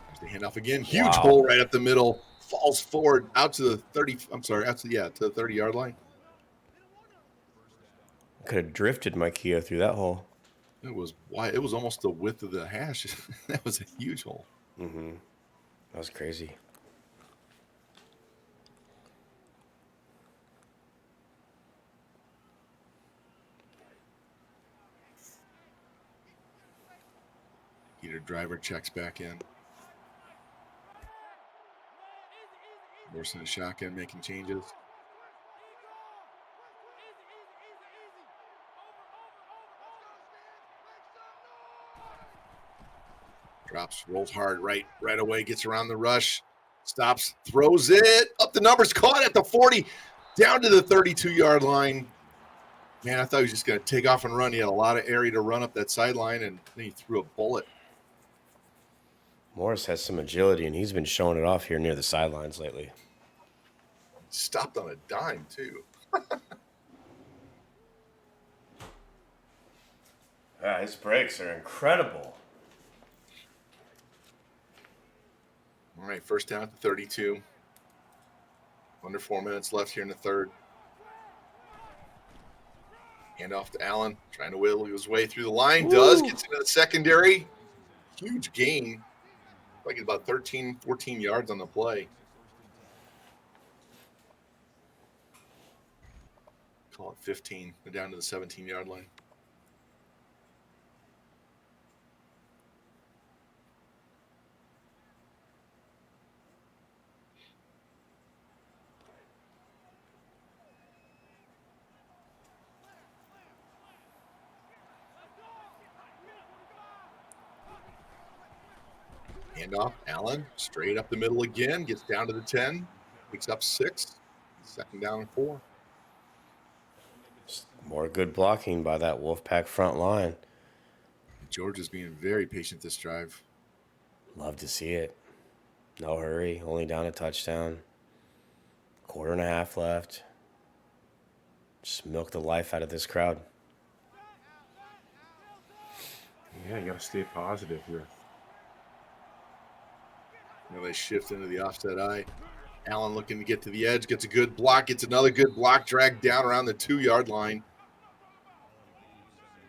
There's the handoff again. Huge hole right up the middle. Falls forward out to the 30. I'm sorry, to the 30-yard line. Could have drifted my Kia through that hole. It was wide. It was almost the width of the hash. That was a huge hole. Mm-hmm. That was crazy. Peter Driver checks back in. Morrison and shotgun making changes. Drops, rolls hard right away, gets around the rush, stops, throws it up the numbers, caught at the 40, down to the 32-yard line. Man, I thought he was just going to take off and run. He had a lot of area to run up that sideline, and then he threw a bullet. Morris has some agility, and he's been showing it off here near the sidelines lately. Stopped on a dime, too. Yeah, his breaks are incredible. All right, first down at the 32. Under 4 minutes left here in the third. Hand off to Allen, trying to wiggle his way through the line. Does, gets into the secondary. Huge gain. Like about 13, 14 yards on the play. Call it 15. They're down to the 17-yard line. Handoff, Allen, straight up the middle again, gets down to the 10, picks up 6, 2nd down and 4. More good blocking by that Wolfpack front line. Georgia's being very patient this drive. Love to see it. No hurry, only down a touchdown. 1.5 left. Just milk the life out of this crowd. Yeah, you got to stay positive here. Now they shift into the offset eye. Allen looking to get to the edge, gets a good block, gets another good block, dragged down around the 2-yard line.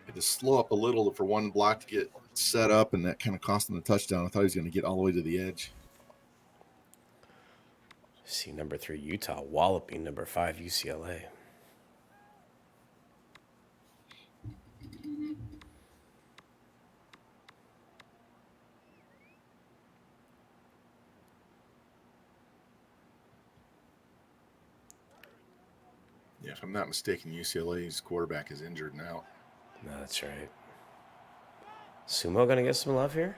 Had to slow up a little for one block to get set up, and that kind of cost him the touchdown. I thought he was going to get all the way to the edge. See number 3 Utah walloping number 5 UCLA. Yeah, if I'm not mistaken, UCLA's quarterback is injured now. No, that's right. Sumo gonna get some love here?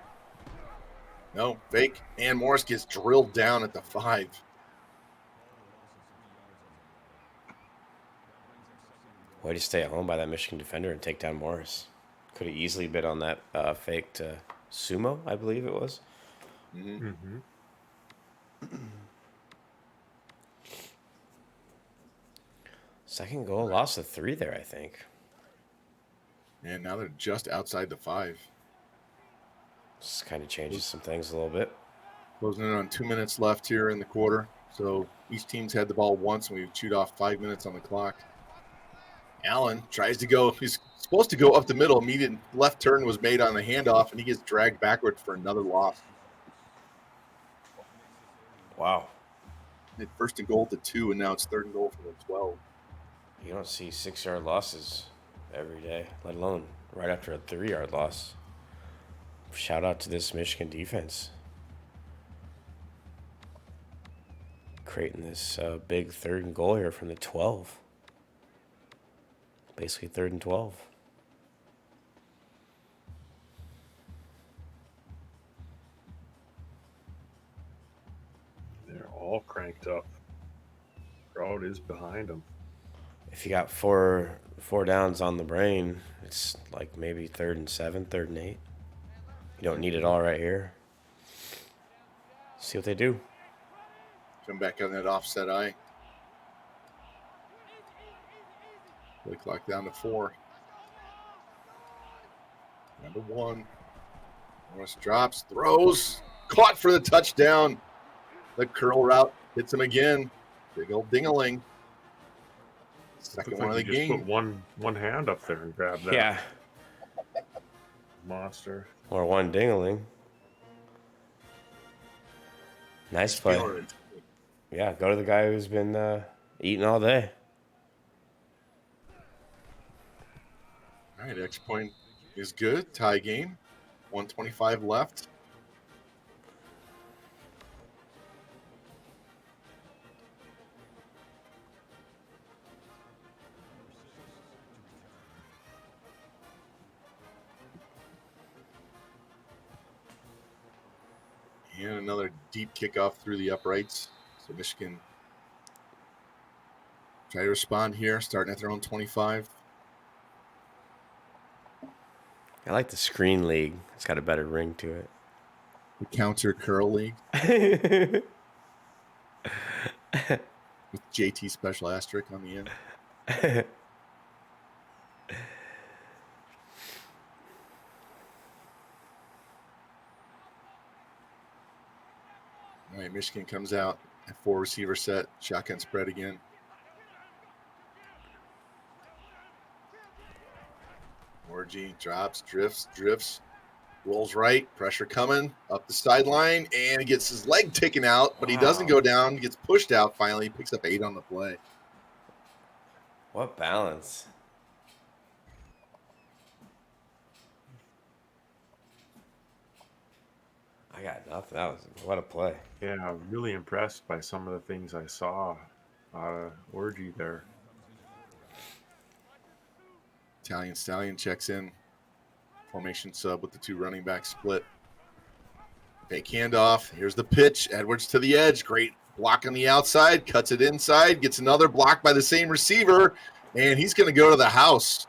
No, fake. And Morris gets drilled down at the 5. Way to stay at home by that Michigan defender and take down Morris. Could have easily been on that fake to Sumo, I believe it was. Mm-hmm. Second goal, loss of 3 there, I think. And now they're just outside the 5. This kind of changes some things a little bit. Closing in on 2 minutes left here in the quarter. So each team's had the ball once, and we've chewed off 5 minutes on the clock. Allen tries to go. He's supposed to go up the middle. Immediate left turn was made on the handoff, and he gets dragged backward for another loss. Wow. It 1st and goal to 2, and now it's 3rd and goal for the 12. You don't see 6-yard losses every day, let alone right after a 3-yard loss. Shout out to this Michigan defense. Creating this big 3rd and goal here from the 12. Basically 3rd and 12. They're all cranked up. Crowd is behind them. If you got four downs on the brain, it's like maybe 3rd and 7, 3rd and 8. You don't need it all right here. See what they do. Come back on that offset eye. Play clock down to 4. Down to 1. Morris drops, throws, caught for the touchdown. The curl route hits him again. Big old ding-a-ling. Second one of the Just game. put one hand up there and grab that. Yeah. Monster. Or one ding-a-ling. Nice play. Yeah, go to the guy who's been eating all day. All right, extra point is good. Tie game. 1:25 left. And another deep kickoff through the uprights. So Michigan try to respond here, starting at their own 25. I like the screen league. It's got a better ring to it. The counter curl league. With JT special asterisk on the end. All right, Michigan comes out at 4 receiver set, shotgun spread again. Orgy drops, drifts, rolls right, pressure coming, up the sideline, and he gets his leg taken out, but he doesn't go down. He gets pushed out finally. He picks up 8 on the play. What balance. I got nothing. What a play. Yeah, I'm really impressed by some of the things I saw out of Orgy there. Italian Stallion checks in. Formation sub with the 2 running backs split. Fake handoff. Here's the pitch. Edwards to the edge. Great block on the outside. Cuts it inside. Gets another block by the same receiver. And he's going to go to the house.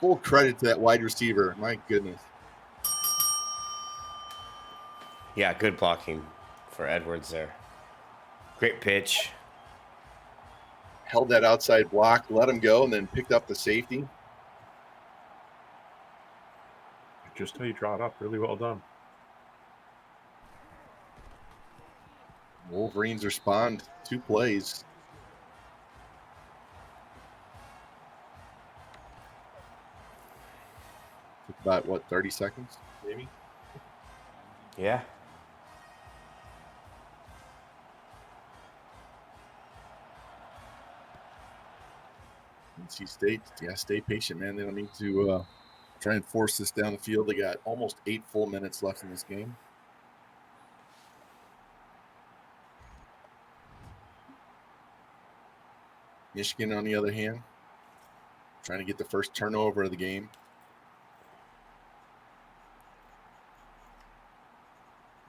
Full credit to that wide receiver. My goodness. Yeah, good blocking for Edwards there. Great pitch. Held that outside block, let him go, and then picked up the safety. Just how you draw it up. Really well done. Wolverines respond. 2 plays. Took about, 30 seconds, maybe? Yeah. NC State, stay patient, man. They don't need to try and force this down the field. They got almost 8 full minutes left in this game. Michigan, on the other hand, trying to get the first turnover of the game.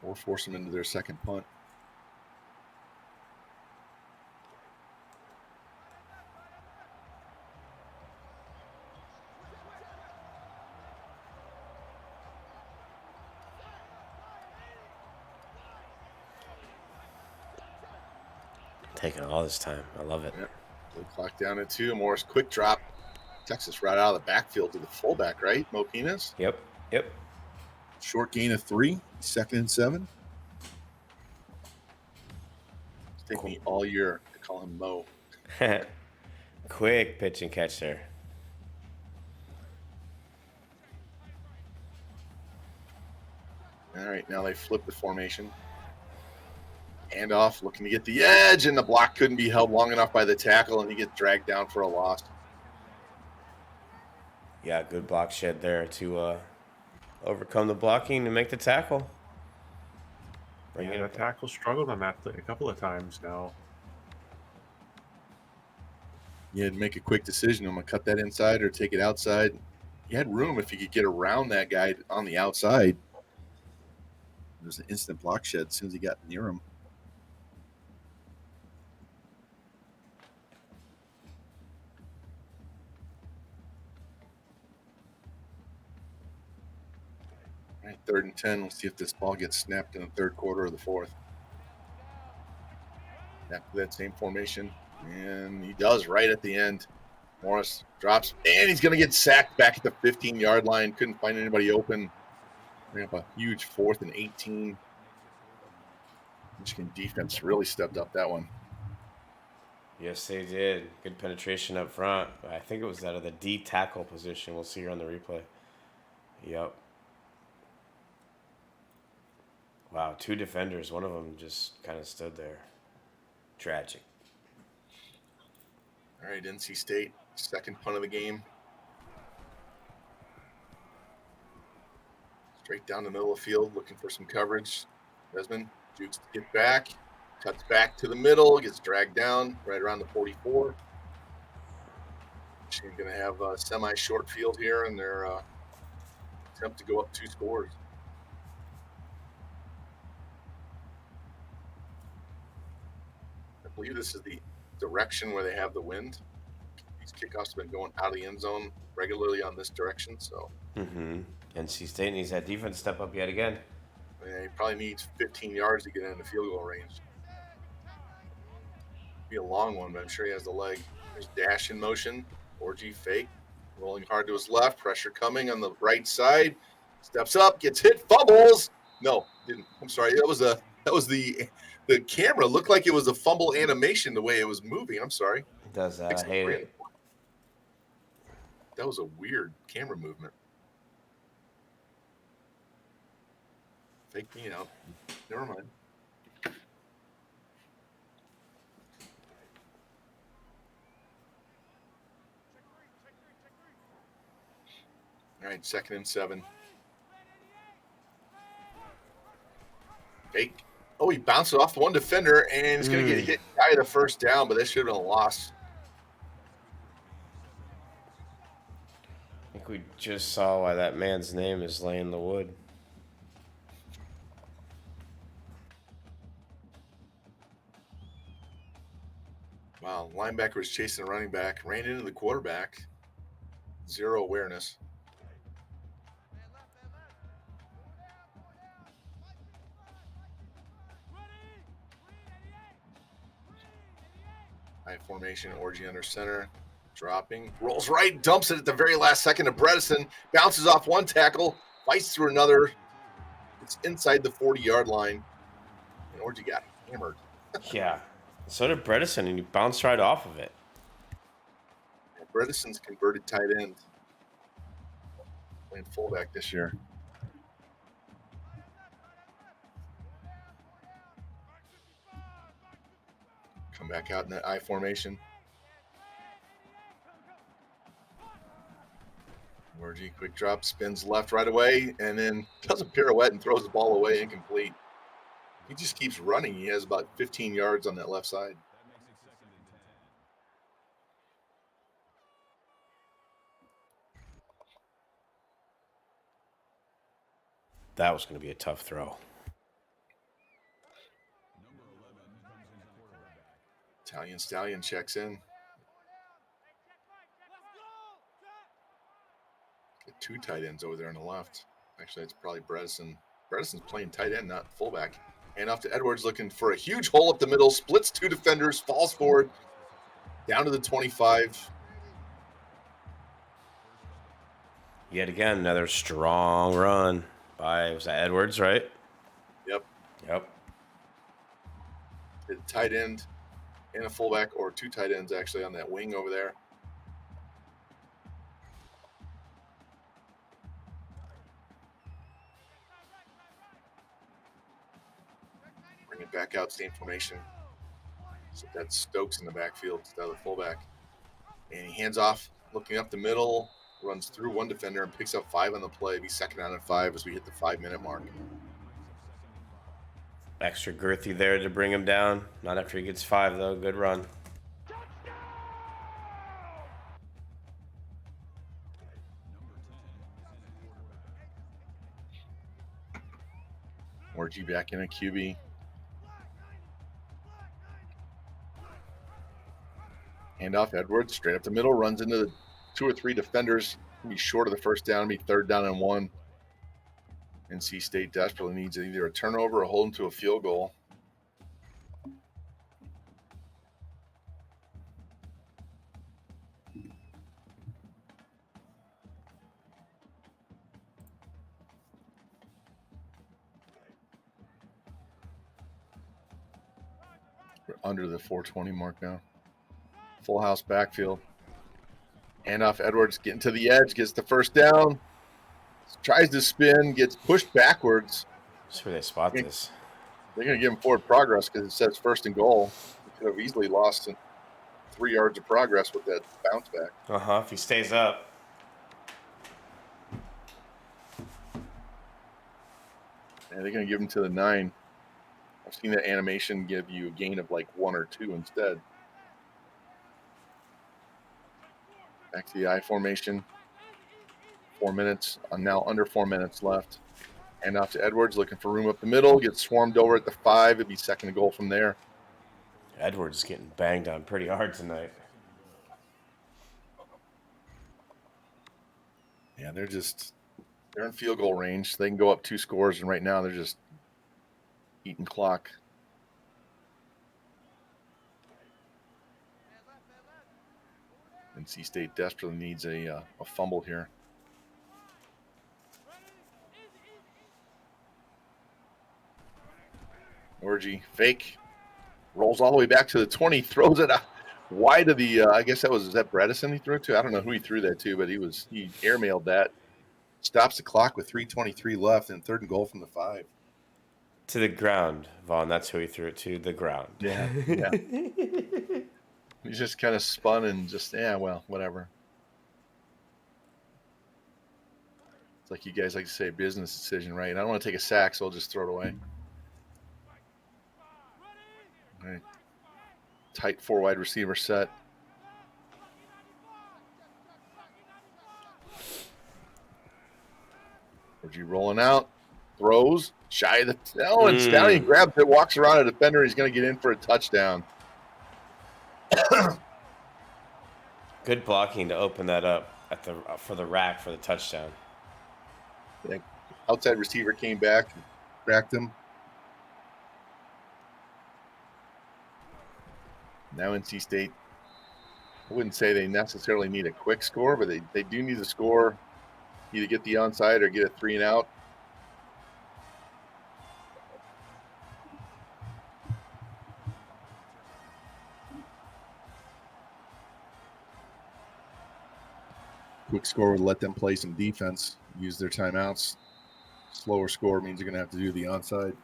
Or force them into their second punt. Taking all this time. I love it. Yep. The clock down at 2. Morris quick drop. Texas right out of the backfield to the fullback, right? Mopinas. Yep. Short gain of 3. 2nd and 7. It's taken me all year to call him Mo. Quick pitch and catch there. All right, now they flip the formation. Handoff, looking to get the edge, and the block couldn't be held long enough by the tackle, and he gets dragged down for a loss. Yeah, good block shed there to overcome the blocking and make the tackle. Yeah, the tackle struggled on that play a couple of times now. You had to make a quick decision. I'm going to cut that inside or take it outside. You had room if you could get around that guy on the outside. There's an instant block shed as soon as he got near him. All right, 3rd and 10. We'll see if this ball gets snapped in the 3rd quarter or the 4th. After that same formation. And he does right at the end. Morris drops, and he's going to get sacked back at the 15-yard line. Couldn't find anybody open. Bring up a huge 4th and 18. Michigan defense really stepped up that one. Yes, they did. Good penetration up front. I think it was out of the D tackle position. We'll see here on the replay. Yep. Wow, 2 defenders. One of them just kind of stood there. Tragic. All right, NC State, 2nd punt of the game. Straight down the middle of the field, looking for some coverage. Desmond jukes to get back, cuts back to the middle, gets dragged down right around the 44. She's going to have a semi-short field here in their attempt to go up 2 scores. I believe this is the direction where they have the wind. These kickoffs have been going out of the end zone regularly on this direction, so. NC State needs that defense step up yet again. Yeah, he probably needs 15 yards to get in the field goal range. Be a long one, but I'm sure he has the leg. There's dash in motion. Orgy fake. Rolling hard to his left. Pressure coming on the right side. Steps up, gets hit, fumbles. No, didn't. I'm sorry. That was the camera looked like it was a fumble animation the way it was moving. I'm sorry. It does hate it. That was a weird camera movement. Fake me out. Never mind. All right, 2nd and 7. Fake. Oh, he bounced it off one defender, and he's going to get hit by the first down, but that should have been a loss. I think we just saw why that man's name is laying in the wood. Wow, linebacker was chasing a running back, ran into the quarterback. Zero awareness. High formation, Orgy under center. Dropping, rolls right, dumps it at the very last second to Bredesen. Bounces off one tackle, fights through another. It's inside the 40-yard line. And Orgy got hammered. Yeah. So did Bredesen, and he bounced right off of it. Bredesen's converted tight end. Playing fullback this year. Come back out in that I formation. Orgy, quick drop, spins left right away, and then does a pirouette and throws the ball away incomplete. He just keeps running. He has about 15 yards on that left side. That was going to be a tough throw. Italian Stallion checks in. Got 2 tight ends over there on the left. Actually, it's probably Bredesen. Bredesen's playing tight end, not fullback. And off to Edwards, looking for a huge hole up the middle. Splits 2 defenders, falls forward, down to the 25. Yet again, another strong run by, was that Edwards, right? Yep. Yep. A tight end and a fullback, or 2 tight ends actually on that wing over there. Bring it back out, same formation. So that's Stokes in the backfield instead of the fullback. And he hands off, looking up the middle, runs through one defender and picks up 5 on the play. Be 2nd down and 5 as we hit the 5-minute mark. Extra girthy there to bring him down. Not after he gets 5, though. Good run. Orgy back in a QB. Handoff, Edwards, straight up the middle, runs into the 2 or 3 defenders. Be short of the first down, be 3rd down and 1. NC State desperately needs either a turnover or hold them to a field goal. We're under the 4:20 mark now. Full house backfield. Handoff, Edwards getting to the edge, gets the first down. Tries to spin, gets pushed backwards. That's where they spot this. They're going to give him forward progress because it says 1st and goal. He could have easily lost 3 yards of progress with that bounce back. If he stays up. And they're going to give him to the 9. I've seen that animation give you a gain of like 1 or 2 instead. Back to the I formation. 4 minutes. Now under 4 minutes left. And off to Edwards, looking for room up the middle. Gets swarmed over at the 5. It'd be 2nd and goal from there. Edwards is getting banged on pretty hard tonight. Yeah, they're in field goal range. They can go up 2 scores, and right now they're just eating clock. NC State desperately needs a fumble here. Orgy, fake, rolls all the way back to the 20, throws it out wide of the. I guess is that Bredesen he threw it to? I don't know who he threw that to, but he airmailed that. Stops the clock with 3:23 left, and 3rd and goal from the 5. To the ground, Vaughn. That's who he threw it to. The ground. Yeah. He just kind of spun and just well, whatever. It's like you guys like to say, business decision, right? I don't want to take a sack, so I'll just throw it away. All right. Tight 4 wide receiver set. Orgy rolling out, throws, shy of the and Stallion grabs it, walks around a defender. He's going to get in for a touchdown. Good blocking to open that up for the rack for the touchdown. The outside receiver came back and cracked him. Now NC State, I wouldn't say they necessarily need a quick score, but they do need to score, either get the onside or get a 3 and out. Quick score would let them play some defense, use their timeouts. Slower score means you're going to have to do the onside.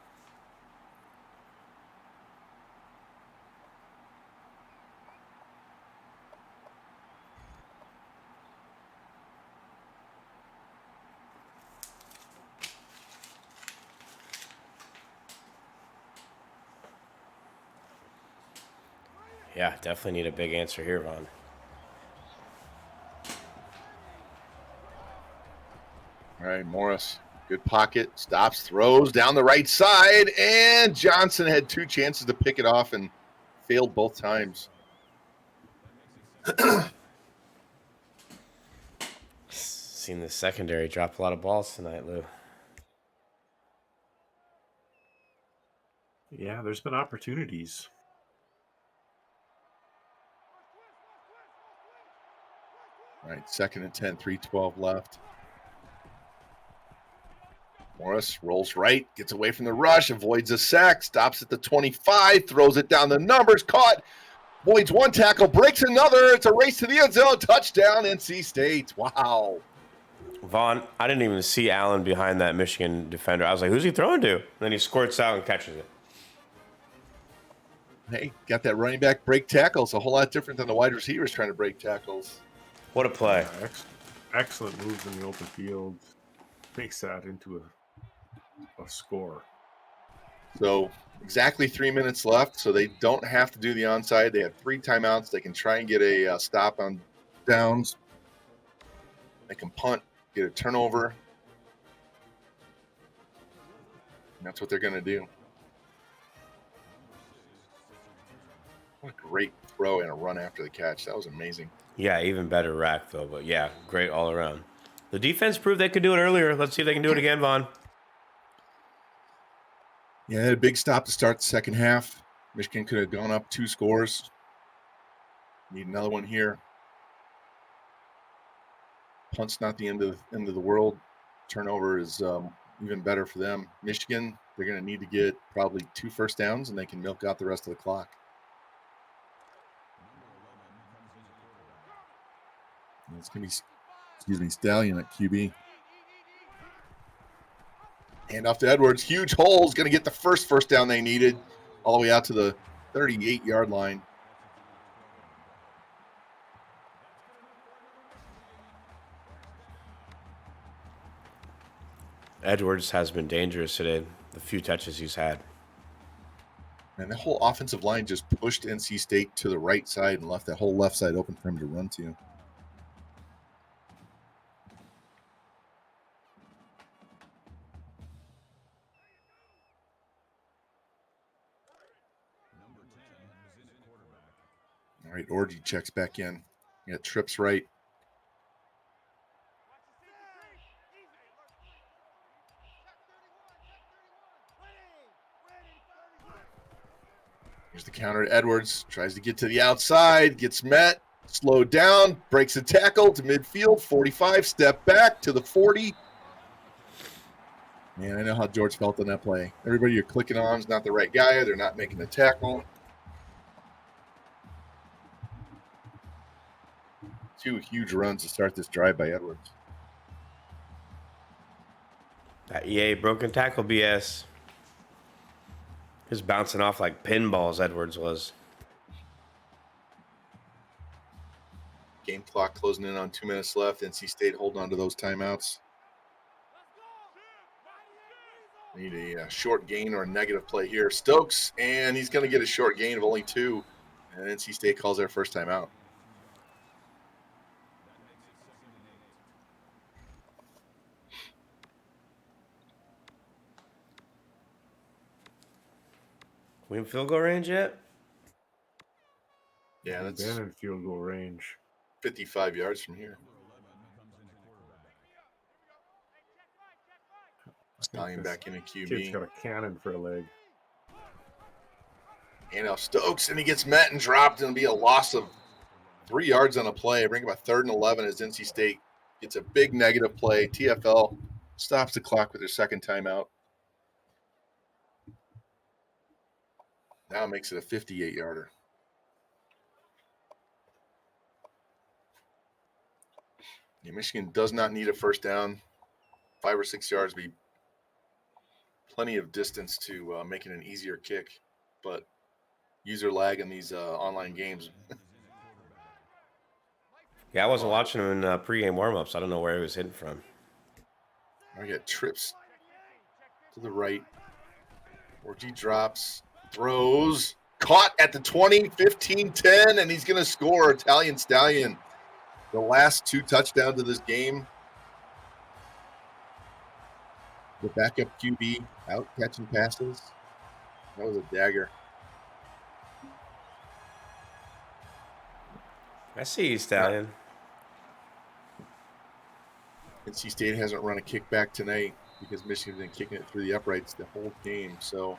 Yeah, definitely need a big answer here, Vaughn. All right, Morris, good pocket, stops, throws down the right side, and Johnson had 2 chances to pick it off and failed both times. Seen the secondary drop a lot of balls tonight, Lou. Yeah, there's been opportunities. All right, 2nd and 10, 3:12 left. Morris rolls right, gets away from the rush, avoids a sack, stops at the 25, throws it down the numbers, caught, avoids 1 tackle, breaks another. It's a race to the end zone, touchdown, NC State. Wow. Vaughn, I didn't even see Allen behind that Michigan defender. I was like, who's he throwing to? And then he squirts out and catches it. Hey, got that running back break tackles. A whole lot different than the wide receivers trying to break tackles. What a play. Excellent moves in the open field. Makes that into a score. So exactly 3 minutes left, so they don't have to do the onside. They have 3 timeouts. They can try and get a stop on downs. They can punt, get a turnover. And that's what they're going to do. What a great throw and a run after the catch. That was amazing. Yeah, even better rack, though. But, yeah, great all around. The defense proved they could do it earlier. Let's see if they can do it again, Vaughn. Yeah, they had a big stop to start the second half. Michigan could have gone up 2 scores. Need another one here. Punt's not the end of the world. Turnover is even better for them. Michigan, they're going to need to get probably 2 first downs, and they can milk out the rest of the clock. It's going to be, Stallion at QB. Hand off to Edwards. Huge holes. Going to get the first down they needed all the way out to the 38-yard line. Edwards has been dangerous today, the few touches he's had. And the whole offensive line just pushed NC State to the right side and left that whole left side open for him to run to. All right, Orgy checks back in. Yeah, trips right. Here's the counter to Edwards. Tries to get to the outside. Gets met. Slowed down. Breaks a tackle to midfield. 45. Step back to the 40. Man, I know how George felt on that play. Everybody you're clicking on is not the right guy. They're not making the tackle. 2 huge runs to start this drive by Edwards. That EA broken tackle BS. Just bouncing off like pinballs, Edwards was. Game clock closing in on 2 minutes left. NC State holding on to those timeouts. Need a short gain or a negative play here. Stokes, and he's going to get a short gain of only 2. And NC State calls their first timeout. We in field goal range yet? Yeah, that's been in field goal range. 55 yards from here. Stallion back in a QB. Kid's got a cannon for a leg. And now Stokes, and he gets met and dropped. It'll be a loss of 3 yards on a play. Bring about 3rd and 11 as NC State gets a big negative play. TFL stops the clock with their second timeout. Now makes it a 58-yarder. Yeah, Michigan does not need a first down. 5 or 6 yards would be plenty of distance to make it an easier kick, but user lag in these online games. Yeah, I wasn't watching him in pregame warmups. I don't know where he was hitting from. I get trips to the right. 4G drops, throws, caught at the 20, 15, 10, and he's going to score. Italian Stallion. The last 2 touchdowns of this game. The backup QB out catching passes. That was a dagger. I see you, Stallion. NC State hasn't run a kickback tonight because Michigan's been kicking it through the uprights the whole game. So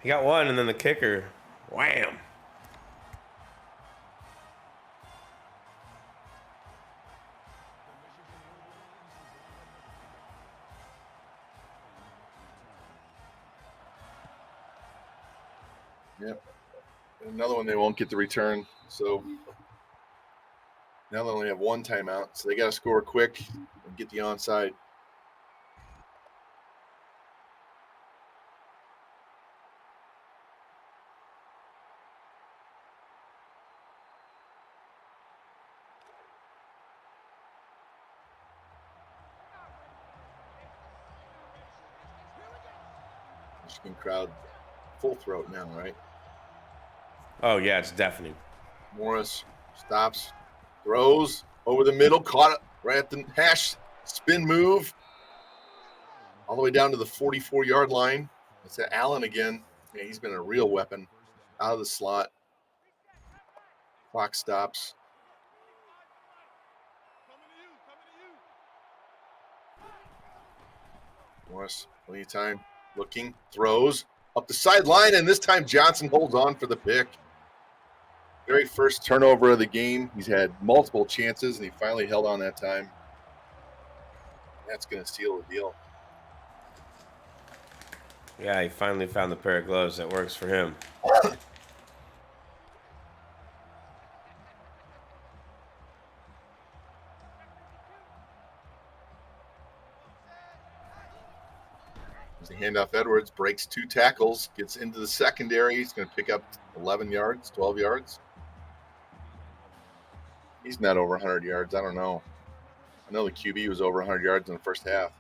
He got one, and then the kicker, wham. yep. And another one they won't get the return. So now they only have 1 timeout. So they got to score quick and get the onside. Michigan crowd full throat now, right? Oh, yeah, it's deafening. Morris stops, throws over the middle, caught it right at the hash, spin move, all the way down to the 44-yard line. It's at Allen again. Yeah, he's been a real weapon out of the slot. Clock stops. Morris, plenty of time, looking, throws up the sideline, and this time Johnson holds on for the pick. Very first turnover of the game. He's had multiple chances, and he finally held on that time. That's going to seal the deal. Yeah, he finally found the pair of gloves that works for him. As the handoff, Edwards breaks 2 tackles, gets into the secondary. He's going to pick up 11 yards, 12 yards. He's not over 100 yards. I don't know. I know the QB was over 100 yards in the first half.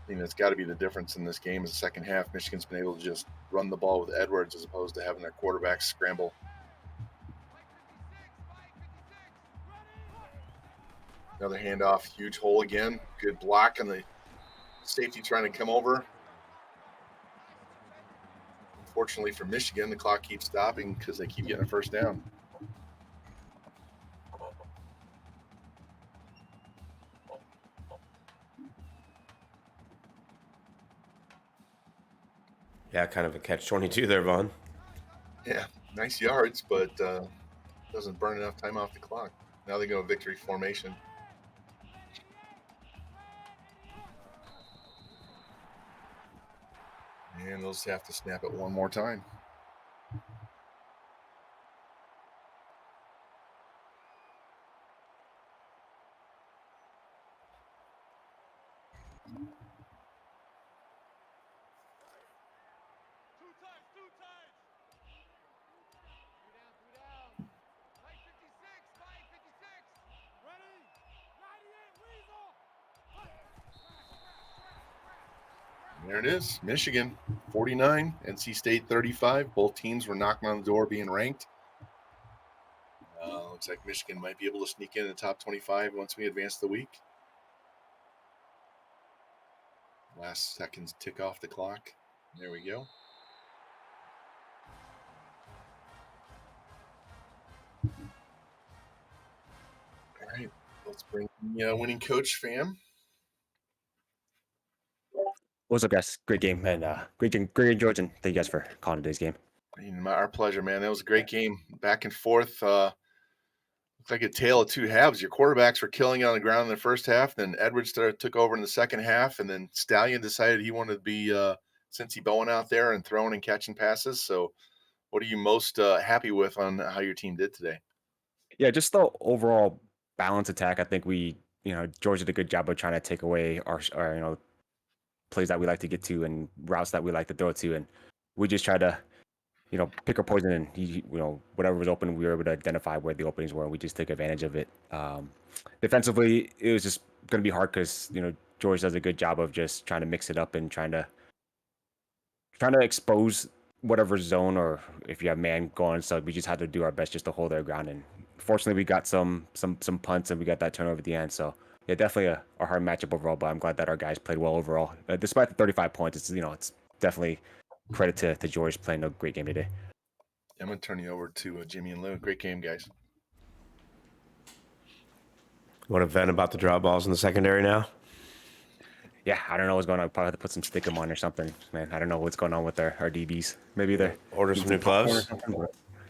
I think that's got to be the difference in this game is the second half. Michigan's been able to just run the ball with Edwards as opposed to having their quarterback scramble. Another handoff, huge hole again. Good block on the safety trying to come over. Unfortunately for Michigan, the clock keeps stopping because they keep getting a first down. Yeah, kind of a catch-22 there, Vaughn. Yeah, nice yards, but doesn't burn enough time off the clock. Now they go victory formation. And they'll just have to snap it one more time. There it is. Michigan 49, NC State 35. Both teams were knocking on the door being ranked. Looks like Michigan might be able to sneak in the top 25 once we advance the week. Last seconds tick off the clock. There we go. All right, let's bring the winning coach, fam. What's up, guys? Great game, and great game, George, and thank you guys for calling today's game. Our pleasure, man. That was a great game. Back and forth. Looks like a tale of two halves. Your quarterbacks were killing it on the ground in the first half. Then Edwards took over in the second half. And then Stallion decided he wanted to be CincyBowen out there and throwing and catching passes. So what are you most happy with on how your team did today? Yeah, just the overall balance attack. I think George did a good job of trying to take away our plays that we like to get to and routes that we like to throw to. And we just tried to pick our poison, and whatever was open, we were able to identify where the openings were, and we just took advantage of it. Defensively, it was just going to be hard because George does a good job of just trying to mix it up and trying to expose whatever zone, or if you have man going. So we just had to do our best just to hold our ground. And fortunately, we got some punts, and we got that turnover at the end. So yeah, definitely a hard matchup overall. But I'm glad that our guys played well overall, despite the 35 points. It's definitely credit to George playing a great game today. I'm going to turn you over to Jimmy and Lou. Great game, guys. You want to vent about the drop balls in the secondary now? Yeah, I don't know what's going on. Probably have to put some stick 'em on or something, man. I don't know what's going on with our DBs. Maybe they're order some new gloves.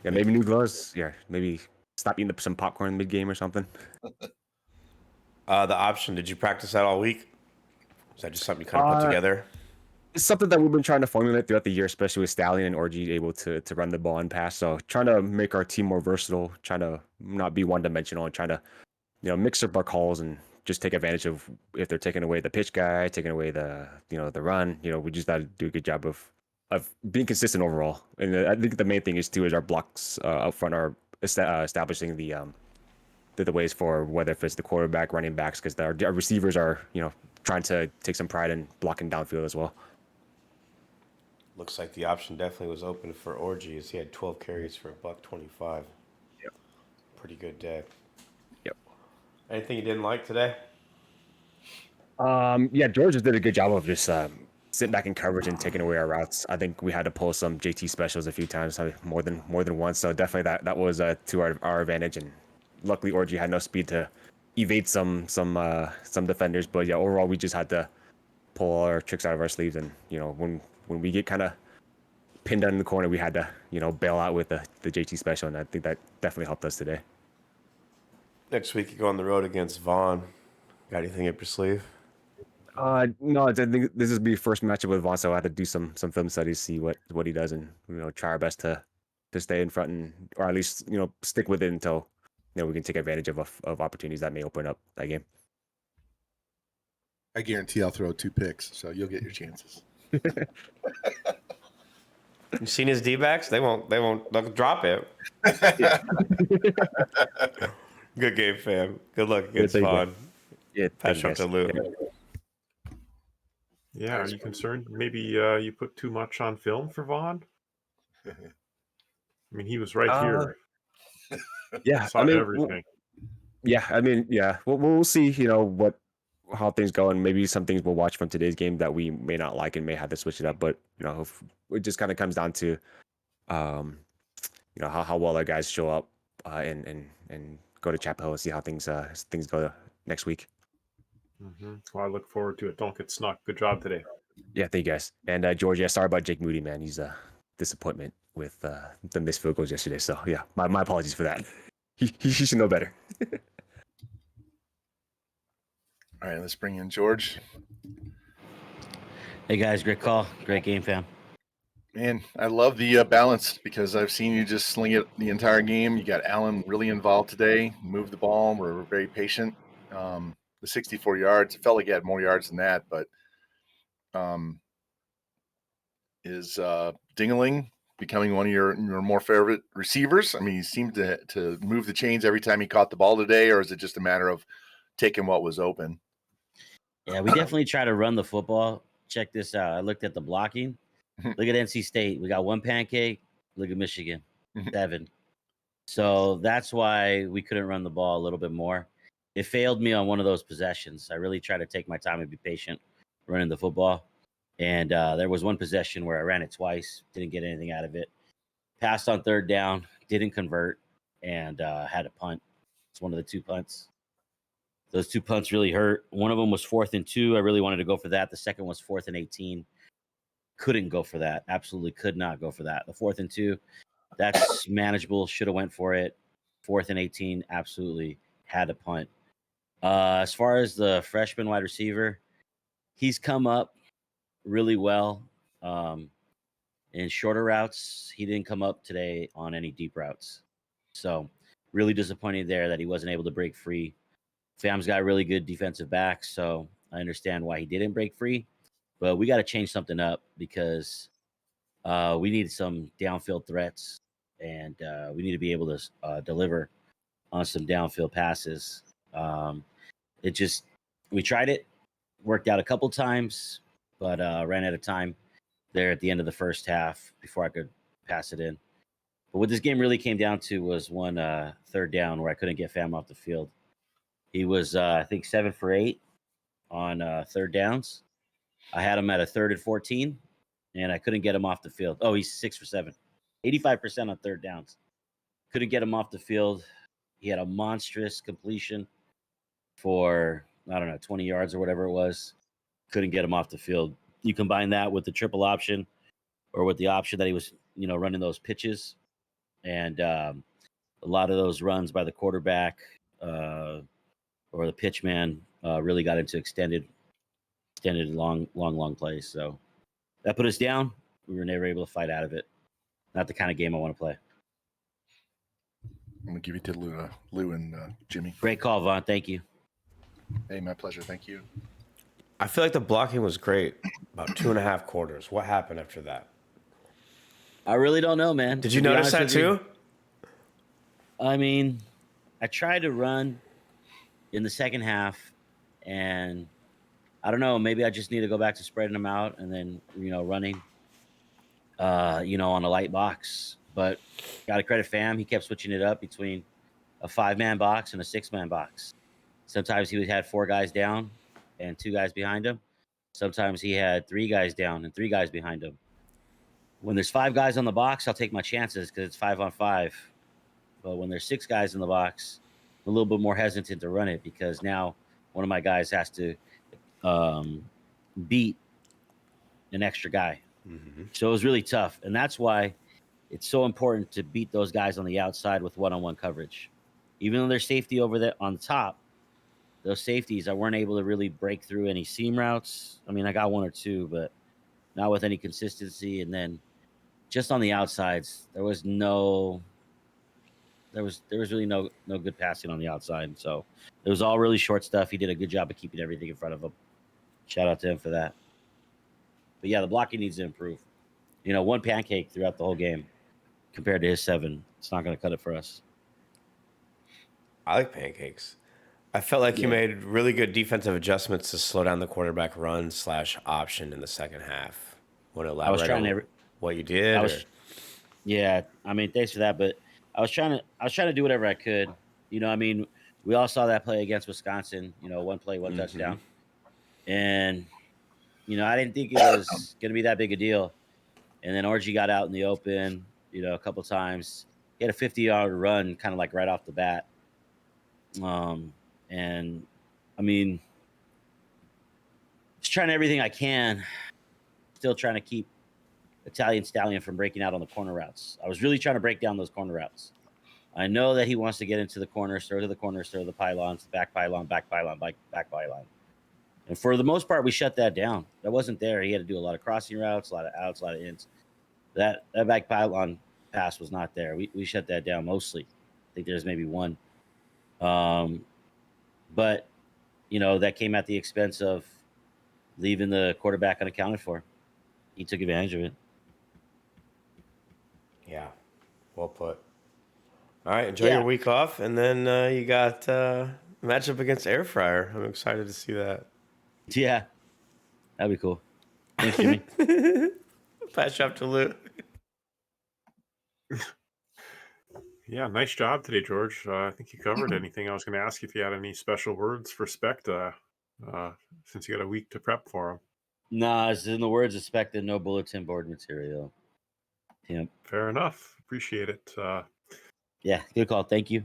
Yeah, maybe new gloves. Yeah, maybe stop eating some popcorn mid game or something. The option. Did you practice that all week? Is that just something you kind of put together? It's something that we've been trying to formulate throughout the year, especially with Stallion and Orgy able to run the ball and pass. So trying to make our team more versatile, trying to not be one-dimensional, and trying to mix up our calls and just take advantage of if they're taking away the pitch guy, taking away the the run. We just got to do a good job of being consistent overall. And I think the main thing is our blocks up front are establishing the ways for whether if it's the quarterback, running backs, because our receivers are trying to take some pride in blocking downfield as well. Looks like the option definitely was open for Orgy, as he had 12 carries for $125. Yep. Pretty good day. Yep. Anything you didn't like today? Yeah, George just did a good job of just sitting back in coverage and taking away our routes. I think we had to pull some JT specials a few times, more than once. So definitely that was to our advantage. And luckily, Orgy had no speed to evade some defenders. But yeah, overall, we just had to pull all our tricks out of our sleeves. And when we get kind of pinned down in the corner, we had to bail out with the JT special, and I think that definitely helped us today. Next week you go on the road against Vaughn. Got anything up your sleeve? No, I think this is my first matchup with Vaughn, so I had to do some film studies, see what he does, and try our best to stay in front or at least stick with it until we can take advantage of opportunities that may open up that game. I guarantee I'll throw 2 picks, so you'll get your chances. You seen his D-backs? They'll drop it. Good game, fam. Good luck against Vaughn. Yeah, pass up to Lou. Yeah, are you concerned? Maybe you put too much on film for Vaughn? I mean, he was right here. Yeah, Saw everything. We'll see. How things go, and maybe some things we'll watch from today's game that we may not like and may have to switch it up. But it just kind of comes down to how well our guys show up and go to Chapel Hill and see how things go next week. Mm-hmm. Well, I look forward to it. Don't get snuck. Good job today. Yeah, thank you guys. And George, sorry about Jake Moody, man. He's a disappointment with the missed field goals yesterday. So yeah, my apologies for that. He should know better. All right, let's bring in George. Hey guys, great call, great game, fam. Man, I love the balance because I've seen you just sling it the entire game. You got Allen really involved today, moved the ball, we're very patient. the 64 yards. It felt like he had more yards than that, but is Dingeling becoming one of your more favorite receivers? I mean, he seemed to move the chains every time he caught the ball today, or is it just a matter of taking what was open? Yeah, we definitely try to run the football. Check this out. I looked at the blocking. Look at NC State. We got 1 pancake. Look at Michigan, 7. So that's why we couldn't run the ball a little bit more. It failed me on one of those possessions. I really tried to take my time and be patient running the football. And there was one possession where I ran it twice, didn't get anything out of it. Passed on 3rd down, didn't convert, and had a punt. It's one of the 2 punts. Those 2 punts really hurt. One of them was 4th and 2. I really wanted to go for that. The second was 4th and 18. Couldn't go for that. Absolutely could not go for that. The 4th and 2, that's manageable. Should have went for it. 4th and 18, absolutely had to punt. As far as the freshman wide receiver, he's come up really well in shorter routes. He didn't come up today on any deep routes. So really disappointed there that he wasn't able to break free. Fam's got really good defensive backs, so I understand why he didn't break free. But we got to change something up because we need some downfield threats, and we need to be able to deliver on some downfield passes. We tried it, worked out a couple times, but ran out of time there at the end of the first half before I could pass it in. But what this game really came down to was one 3rd down where I couldn't get Fam off the field. He was, I think, 7 for 8 on 3rd downs. I had him at a 3rd and 14, and I couldn't get him off the field. Oh, he's 6 for 7. 85% on 3rd downs. Couldn't get him off the field. He had a monstrous completion for, 20 yards or whatever it was. Couldn't get him off the field. You combine that with the triple option or with the option that he was, running those pitches. And a lot of those runs by the quarterback or the pitch man really got into extended long plays. So that put us down. We were never able to fight out of it. Not the kind of game I want to play. I'm going to give you to Lou and Jimmy. Great call, Von. Thank you. Hey, my pleasure. Thank you. I feel like the blocking was great about 2.5 quarters. What happened after that? I really don't know, man. Did you notice that too? I mean, I tried to run in the second half, and I don't know. Maybe I just need to go back to spreading them out and then, running, on a light box. But got to credit Fam. He kept switching it up between a 5-man box and a 6-man box. Sometimes he had 4 guys down and 2 guys behind him. Sometimes he had 3 guys down and 3 guys behind him. When there's 5 guys on the box, I'll take my chances because it's 5 on 5. But when there's 6 guys in the box, I'm a little bit more hesitant to run it because now one of my guys has to beat an extra guy. Mm-hmm. So it was really tough. And that's why it's so important to beat those guys on the outside with one-on-one coverage. Even though there's safety over there on the top, those safeties, I weren't able to really break through any seam routes. I mean, I got 1 or 2, but not with any consistency. And then just on the outsides, there was really no good passing on the outside. And so it was all really short stuff. He did a good job of keeping everything in front of him. Shout out to him for that. But yeah, the blocking needs to improve. 1 pancake throughout the whole game compared to his 7. It's not going to cut it for us. I like pancakes. I felt like you made really good defensive adjustments to slow down the quarterback run / option in the second half. Want to elaborate on what you did? Yeah, I mean, thanks for that. But I was trying to do whatever I could. We all saw that play against Wisconsin. 1 play, 1 touchdown, and I didn't think it was going to be that big a deal. And then Orgy got out in the open, a couple times. He had a 50-yard run, kind of like right off the bat. And I mean, just trying everything I can, still trying to keep Italian Stallion from breaking out on the corner routes. I was really trying to break down those corner routes. I know that he wants to get into the corners, throw to the corners, throw the pylons, back pylon, back pylon, back pylon. And for the most part, we shut that down. That wasn't there. He had to do a lot of crossing routes, a lot of outs, a lot of ins. That back pylon pass was not there. We shut that down mostly. I think there's maybe 1. But, that came at the expense of leaving the quarterback unaccounted for. He took advantage of it. Yeah, well put. All right, enjoy your week off, and then you got matchup against Air Fryer. I'm excited to see that. Yeah, that'd be cool. Thanks, Jimmy. Pass you up to Lou. Yeah, nice job today, George. I think you covered anything. I was going to ask you if you had any special words for Specta, since you got a week to prep for him. Nah, it's in the words of Specta, no bulletin board material. Yeah. Fair enough. Appreciate it. Yeah, good call. Thank you.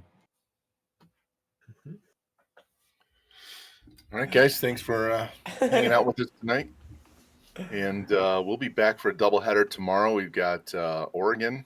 All right, guys. Thanks for hanging out with us tonight. And we'll be back for a doubleheader tomorrow. We've got Oregon